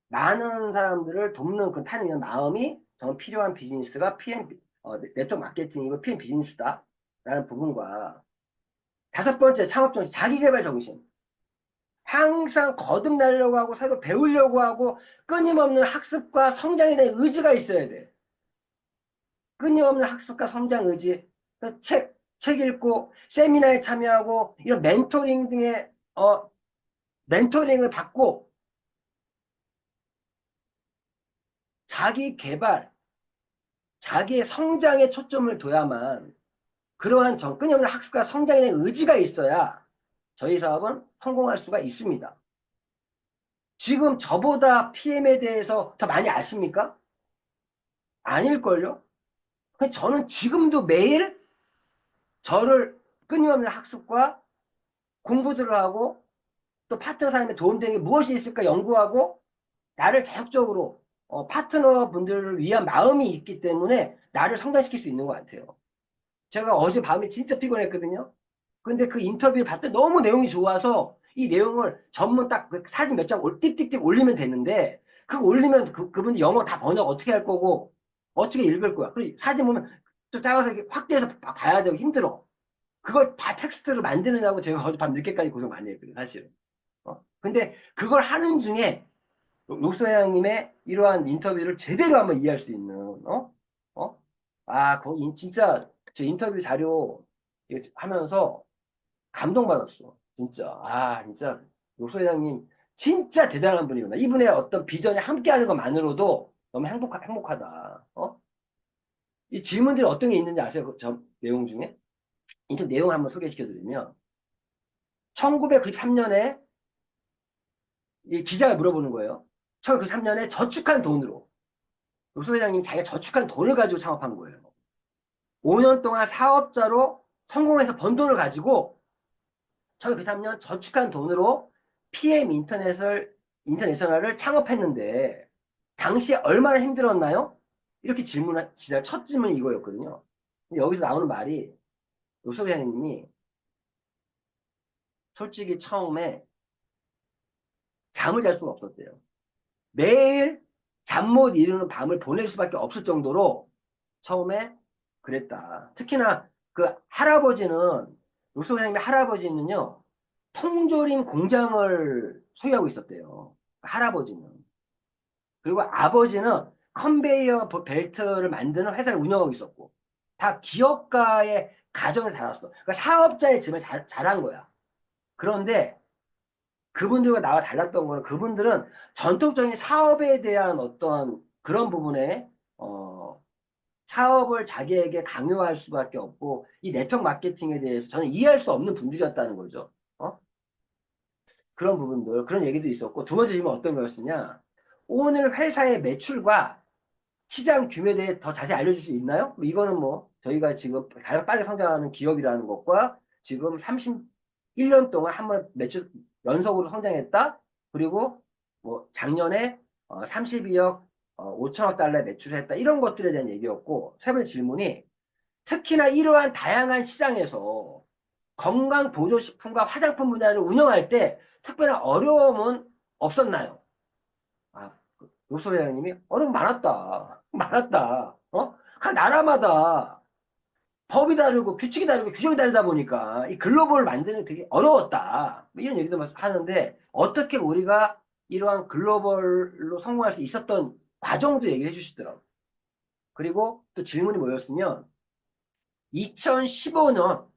[SPEAKER 1] 많은 사람들을 돕는 그 타인을 위한 마음이 저는 필요한 비즈니스가 네트워크 마케팅이고 PM 비즈니스다. 라는 부분과 다섯 번째 창업 정신, 자기개발 정신. 항상 거듭나려고 하고 새로 배우려고 하고 끊임없는 학습과 성장에 대한 의지가 있어야 돼. 끊임없는 학습과 성장 의지. 책 읽고 세미나에 참여하고 이런 멘토링 등의 멘토링을 받고 자기 개발, 자기의 성장에 초점을 둬야만 그러한 끊임없는 학습과 성장에 대한 의지가 있어야 저희 사업은 성공할 수가 있습니다. 지금 저보다 PM에 대해서 더 많이 아십니까? 아닐걸요? 저는 지금도 매일 저를 끊임없는 학습과 공부들을 하고 또 파트너 사람의 도움되는 게 무엇이 있을까 연구하고 나를 계속적으로 파트너 분들을 위한 마음이 있기 때문에 나를 성장시킬 수 있는 것 같아요. 제가 어제 밤에 진짜 피곤했거든요. 근데 그 인터뷰를 봤더니 너무 내용이 좋아서 이 내용을 전문 딱 그 사진 몇 장 띡띡띡 올리면 되는데 그거 올리면 그분이 영어 다 번역 어떻게 할 거고 어떻게 읽을 거야. 그리고 사진 보면 또 작아서 확대해서 봐야 되고 힘들어. 그걸 다 텍스트로 만드느냐고 제가 어제 밤 늦게까지 고생 많이 했거든요, 사실은. 근데 그걸 하는 중에 녹소양님의 이러한 인터뷰를 제대로 한번 이해할 수 있는, 진짜 저 인터뷰 자료 하면서 감동받았어. 진짜. 진짜 녹소양님 진짜 대단한 분이구나. 이분의 어떤 비전에 함께하는 것만으로도 너무 행복하다. 이 질문들이 어떤 게 있는지 아세요? 저 내용 중에? 인터뷰 내용 한번 소개시켜드리면 1993년에 이 기자가 물어보는 거예요. 1993년에 저축한 돈으로 노소 회장님 자기가 저축한 돈을 가지고 창업한 거예요. 5년 동안 사업자로 성공해서 번 돈을 가지고 1993년 저축한 돈으로 PM 인터내셔널을 창업했는데 당시에 얼마나 힘들었나요? 이렇게 첫 질문이 이거였거든요. 여기서 나오는 말이 요소장님이 솔직히 처음에 잠을 잘 수가 없었대요. 매일 잠 못 이루는 밤을 보낼 수밖에 없을 정도로 처음에 그랬다. 특히나 그 할아버지는, 육성 선생님의 할아버지는요, 통조림 공장을 소유하고 있었대요. 할아버지는. 그리고 아버지는 컨베이어 벨트를 만드는 회사를 운영하고 있었고, 다 기업가의 가정에 자랐어. 그러니까 사업자의 집에 자란 거야. 그런데 그분들과 나와 달랐던 거는 그분들은 전통적인 사업에 대한 어떤 그런 부분에, 사업을 자기에게 강요할 수밖에 없고, 이 네트워크 마케팅에 대해서 저는 이해할 수 없는 분들이었다는 거죠. 그런 부분들, 그런 얘기도 있었고, 두 번째 질문 어떤 거였느냐? 오늘 회사의 매출과 시장 규모에 대해 더 자세히 알려줄 수 있나요? 뭐 이거는 뭐, 저희가 지금 가장 빠르게 성장하는 기업이라는 것과 지금 31년 동안 한 번 매출 연속으로 성장했다? 그리고 뭐, 작년에 32억 5천억 달러 매출을 했다. 이런 것들에 대한 얘기였고, 세 번째 질문이 특히나 이러한 다양한 시장에서 건강보조식품과 화장품 분야를 운영할 때 특별한 어려움은 없었나요? 아, 요소 회장님이 어려움 많았다. 많았다. 각 나라마다 법이 다르고 규칙이 다르고 규정이 다르다 보니까 이 글로벌을 만드는 게 되게 어려웠다. 뭐 이런 얘기도 하는데 어떻게 우리가 이러한 글로벌로 성공할 수 있었던 과정도 얘기를 해주시더라고요. 그리고 또 질문이 뭐였으면 2015년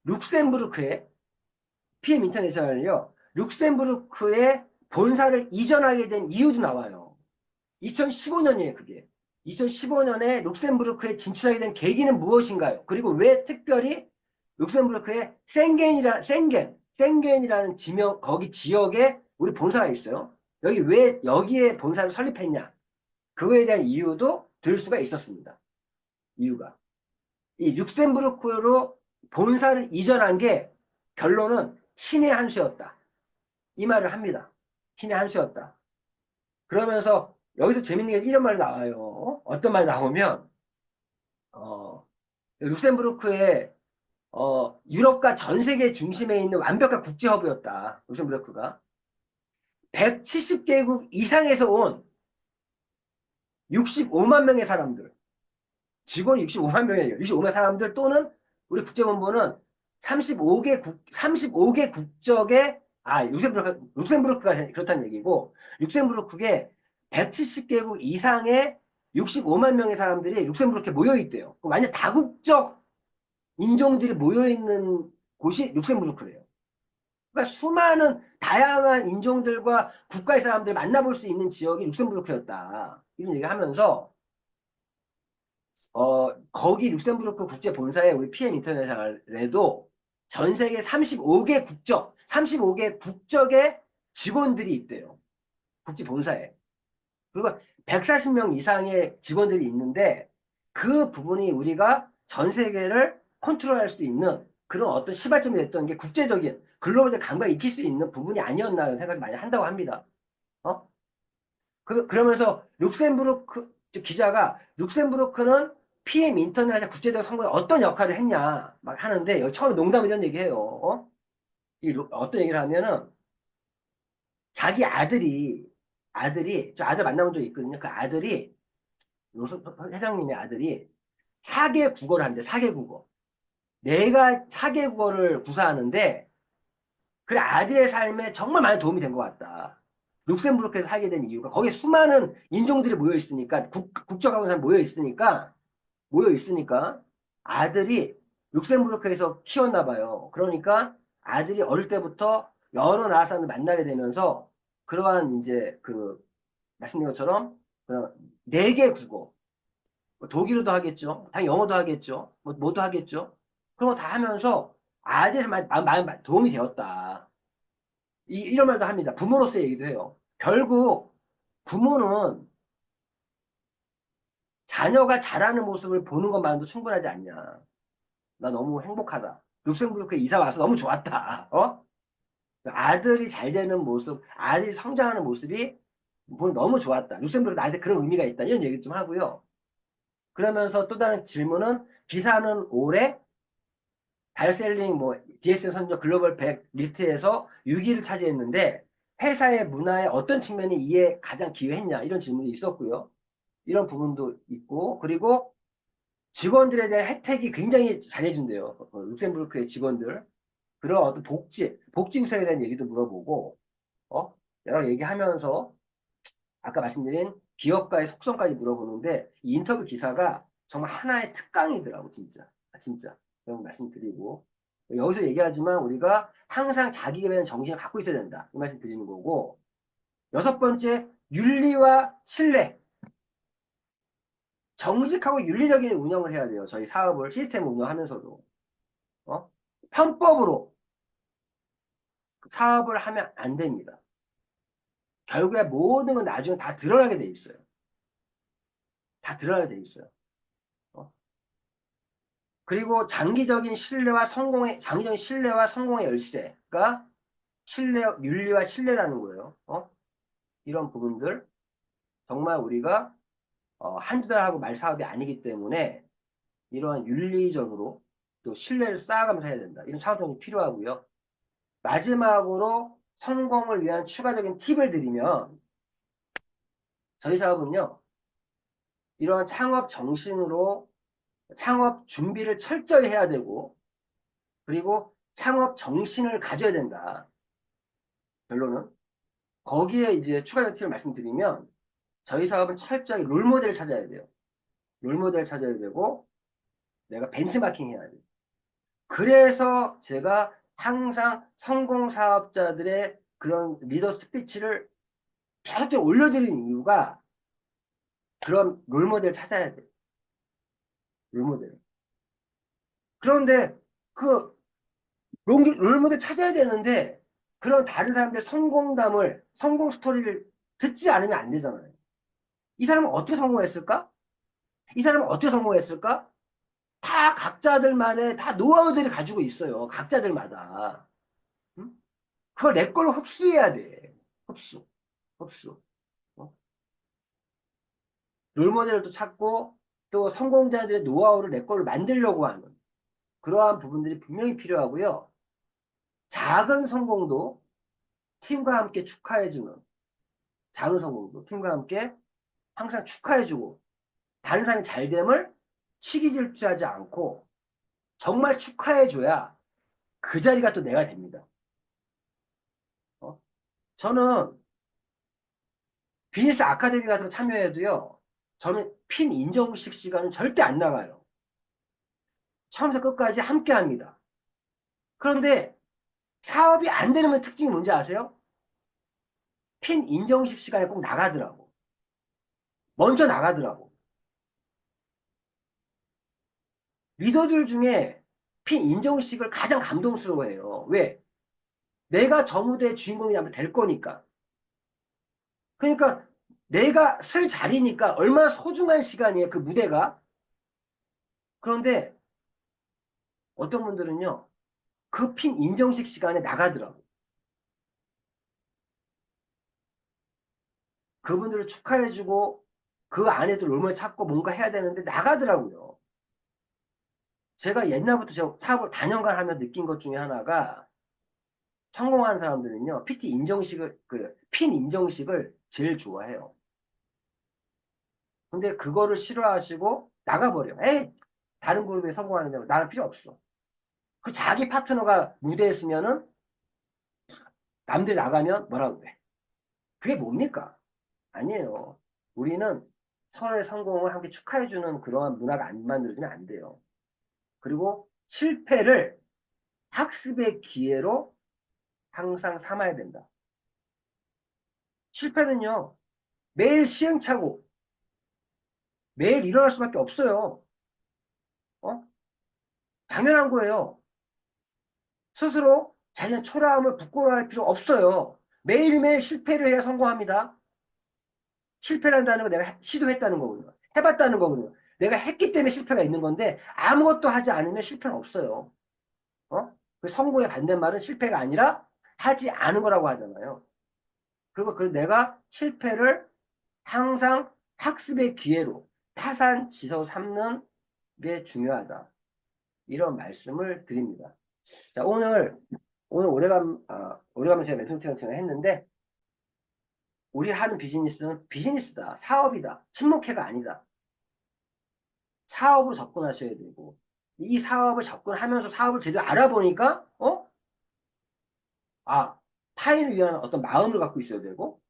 [SPEAKER 1] 룩셈부르크에 PM 인터내셔널이요. 룩셈부르크에 본사를 이전하게 된 이유도 나와요. 2015년이에요, 그게. 2015년에 룩셈부르크에 진출하게 된 계기는 무엇인가요? 그리고 왜 특별히 룩셈부르크에 생겐이라는 지명, 거기 지역에 우리 본사가 있어요. 여기 왜 여기에 본사를 설립했냐? 그거에 대한 이유도 들 수가 있었습니다. 이유가. 이 룩셈부르크로 본사를 이전한 게 결론은 신의 한 수였다. 이 말을 합니다. 신의 한 수였다. 그러면서 여기서 재밌는 게 이런 말이 나와요. 어떤 말이 나오면 어, 룩셈부르크의 유럽과 전 세계 중심에 있는 완벽한 국제 허브였다. 룩셈부르크가 170개국 이상에서 온 65만 명의 사람들, 직원이 65만 명이에요. 65만 사람들 또는 우리 국제본부는 35개 국적의, 룩셈부르크가 그렇다는 얘기고, 룩셈부르크에 170개국 이상의 65만 명의 사람들이 룩셈부르크에 모여있대요. 완전 다국적 인종들이 모여있는 곳이 룩셈부르크래요. 그러니까 수많은 다양한 인종들과 국가의 사람들 만나볼 수 있는 지역이 룩셈부르크였다. 이런 얘기 하면서, 거기 룩셈부르크 국제본사에 우리 PM 인터내셔널에도 전 세계 35개 국적의 직원들이 있대요. 국제본사에. 그리고 140명 이상의 직원들이 있는데 그 부분이 우리가 전 세계를 컨트롤할 수 있는 그런 어떤 시발점이 됐던 게 국제적인 글로벌적 감각이 익힐 수 있는 부분이 아니었나 하는 생각이 많이 한다고 합니다. 어? 그러면서 룩셈부르크 기자가 룩셈부르크는 PM 인터넷 국제적 선거에 어떤 역할을 했냐 막 하는데 여기 처음에 농담 이런 얘기해요. 어떤 얘기를 하면은 자기 저 아들 만나본 적 있거든요. 그 아들이 회장님의 아들이 4개 국어를 하는데 4개 국어. 내가 4개 국어를 구사하는데 그래 아들의 삶에 정말 많이 도움이 된 것 같다. 룩셈부르크에서 살게 된 이유가 거기에 수많은 인종들이 모여 있으니까 국적하고 사람 모여 있으니까 아들이 룩셈부르크에서 키웠나 봐요. 그러니까 아들이 어릴 때부터 여러 나라 사람을 만나게 되면서 그러한 이제 그 말씀드린 것처럼 그런 4개 국어 뭐 독일어도 하겠죠. 당연히 영어도 하겠죠. 뭐도 하겠죠. 그런 거 다 하면서 아들에서 많이 도움이 되었다. 이런 말도 합니다. 부모로서의 얘기도 해요. 결국 부모는 자녀가 자라는 모습을 보는 것만으로도 충분하지 않냐. 나 너무 행복하다. 룩셈부르크에 이사 와서 너무 좋았다. 아들이 잘 되는 모습, 아들이 성장하는 모습이 너무 좋았다. 룩셈부르크 나한테 그런 의미가 있다. 이런 얘기 좀 하고요. 그러면서 또 다른 질문은 기사는 올해 달셀링 뭐 DSM 선정 글로벌 100 리스트에서 6위를 차지했는데 회사의 문화의 어떤 측면이 이에 가장 기여했냐 이런 질문이 있었고요. 이런 부분도 있고 그리고 직원들에 대한 혜택이 굉장히 잘해준대요. 룩셈부르크의 직원들. 그런 어떤 복지 구성에 대한 얘기도 물어보고 여러 얘기하면서 아까 말씀드린 기업가의 속성까지 물어보는데 이 인터뷰 기사가 정말 하나의 특강이더라고 진짜. 진짜. 그런 말씀드리고 여기서 얘기하지만 우리가 항상 자기 개발의 정신을 갖고 있어야 된다. 이 말씀 드리는 거고 여섯 번째 윤리와 신뢰. 정직하고 윤리적인 운영을 해야 돼요. 저희 사업을 시스템을 운영하면서도 편법으로 사업을 하면 안 됩니다. 결국에 모든 건 나중에 다 드러나게 돼 있어요. 다 드러나게 돼 있어요. 어? 그리고 장기적인 신뢰와 성공의 열쇠가 윤리와 신뢰라는 거예요. 이런 부분들 정말 우리가 한두 달 하고 말 사업이 아니기 때문에 이러한 윤리적으로 또 신뢰를 쌓아가면서 해야 된다. 이런 차원이 필요하고요. 마지막으로 성공을 위한 추가적인 팁을 드리면 저희 사업은요. 이러한 창업 정신으로 창업 준비를 철저히 해야 되고 그리고 창업 정신을 가져야 된다. 결론은 거기에 이제 추가적인 팁을 말씀드리면 저희 사업은 철저히 롤모델을 찾아야 돼요. 롤모델을 찾아야 되고 내가 벤치마킹 해야 돼요. 그래서 제가 항상 성공 사업자들의 그런 리더 스피치를 계속 올려드리는 이유가 그런 롤모델을 찾아야 돼요. 롤모델. 그런데 그 롤모델 찾아야 되는데 그런 다른 사람들의 성공 스토리를 듣지 않으면 안 되잖아요. 이 사람은 어떻게 성공했을까? 이 사람은 어떻게 성공했을까? 다 각자들만의 다 노하우들이 가지고 있어요. 각자들마다. 응? 그걸 내 걸로 흡수해야 돼. 흡수. 흡수. 어? 롤모델을 또 찾고 또 성공자들의 노하우를 내 걸로 만들려고 하는 그러한 부분들이 분명히 필요하고요. 작은 성공도 팀과 함께 축하해주는 작은 성공도 팀과 함께 항상 축하해주고 다른 사람이 잘됨을 시기질투하지 않고 정말 축하해줘야 그 자리가 또 내가 됩니다. 저는 비즈니스 아카데미 같은 거 참여해도요. 저는 핀 인정식 시간은 절대 안 나가요. 처음부터 끝까지 함께 합니다. 그런데 사업이 안 되는 특징이 뭔지 아세요? 핀 인정식 시간에 꼭 나가더라고. 먼저 나가더라고. 리더들 중에 핀 인정식을 가장 감동스러워해요. 왜? 내가 저 무대의 주인공이 될 거니까. 그러니까 내가 쓸 자리니까 얼마나 소중한 시간이에요. 그 무대가. 그런데 어떤 분들은요. 그 핀 인정식 시간에 나가더라고. 그분들을 축하해주고 그 안에도 롤모델 찾고 뭔가 해야 되는데 나가더라고요. 제가 옛날부터 저 사업을 다년간 하며 느낀 것 중에 하나가 성공한 사람들은요. PT 인정식을 핀 인정식을 제일 좋아해요. 근데 그거를 싫어하시고 나가버려. 에이 다른 그룹에 성공하는데 나는 필요 없어. 그 자기 파트너가 무대에 있으면은 남들 나가면 뭐라고 그래. 그게 뭡니까? 아니에요. 우리는 서로의 성공을 함께 축하해주는 그러한 문화가 안 만들어지면 안 돼요. 그리고 실패를 학습의 기회로 항상 삼아야 된다. 실패는요, 매일 시행착오, 매일 일어날 수밖에 없어요. 어? 당연한 거예요. 스스로 자신의 초라함을 부끄러워할 필요 없어요. 매일매일 실패를 해야 성공합니다. 실패한다는 거 내가 시도했다는 거거든요. 해봤다는 거거든요. 내가 했기 때문에 실패가 있는 건데 아무것도 하지 않으면 실패는 없어요. 그 성공의 반대말은 실패가 아니라 하지 않은 거라고 하잖아요. 그리고 내가 실패를 항상 학습의 기회로 타산 지석 삼는 게 중요하다. 이런 말씀을 드립니다. 자, 오늘 오래간만에 제가 멘토링 체험을 했는데, 우리 하는 비즈니스는 비즈니스다. 사업이다. 친목회가 아니다. 사업으로 접근하셔야 되고, 이 사업을 접근하면서 사업을 제대로 알아보니까, 아, 타인을 위한 어떤 마음을 갖고 있어야 되고,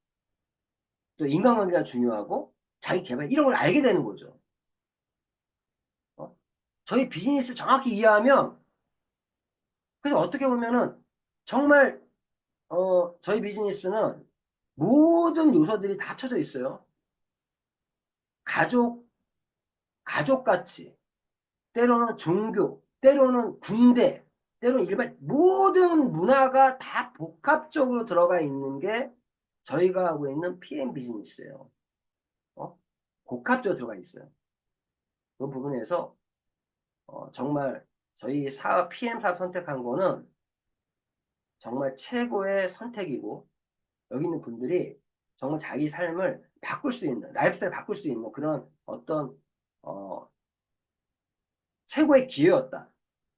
[SPEAKER 1] 또 인간관계가 중요하고, 자기 개발, 이런 걸 알게 되는 거죠. 어? 저희 비즈니스를 정확히 이해하면, 그래서 어떻게 보면은, 정말, 저희 비즈니스는 모든 요소들이 다 합쳐져 있어요. 가족, 가족같이, 때로는 종교, 때로는 군대, 때로는 일반, 모든 문화가 다 복합적으로 들어가 있는 게 저희가 하고 있는 PM 비즈니스예요. 어? 복합적으로 들어가 있어요. 그 부분에서 정말 저희 PM 사업 선택한 거는 정말 최고의 선택이고, 여기 있는 분들이 정말 자기 삶을 바꿀 수 있는, 라이프스타일 바꿀 수 있는 그런 어떤 어, 최고의 기회였다.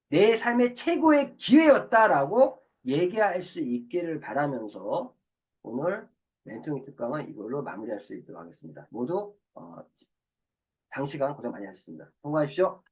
[SPEAKER 1] 내 삶의 최고의 기회였다라고 얘기할 수 있기를 바라면서 오늘 멘토링 특강은 이걸로 마무리할 수 있도록 하겠습니다. 모두 장시간 고생 많이 하셨습니다. 성공하십시오.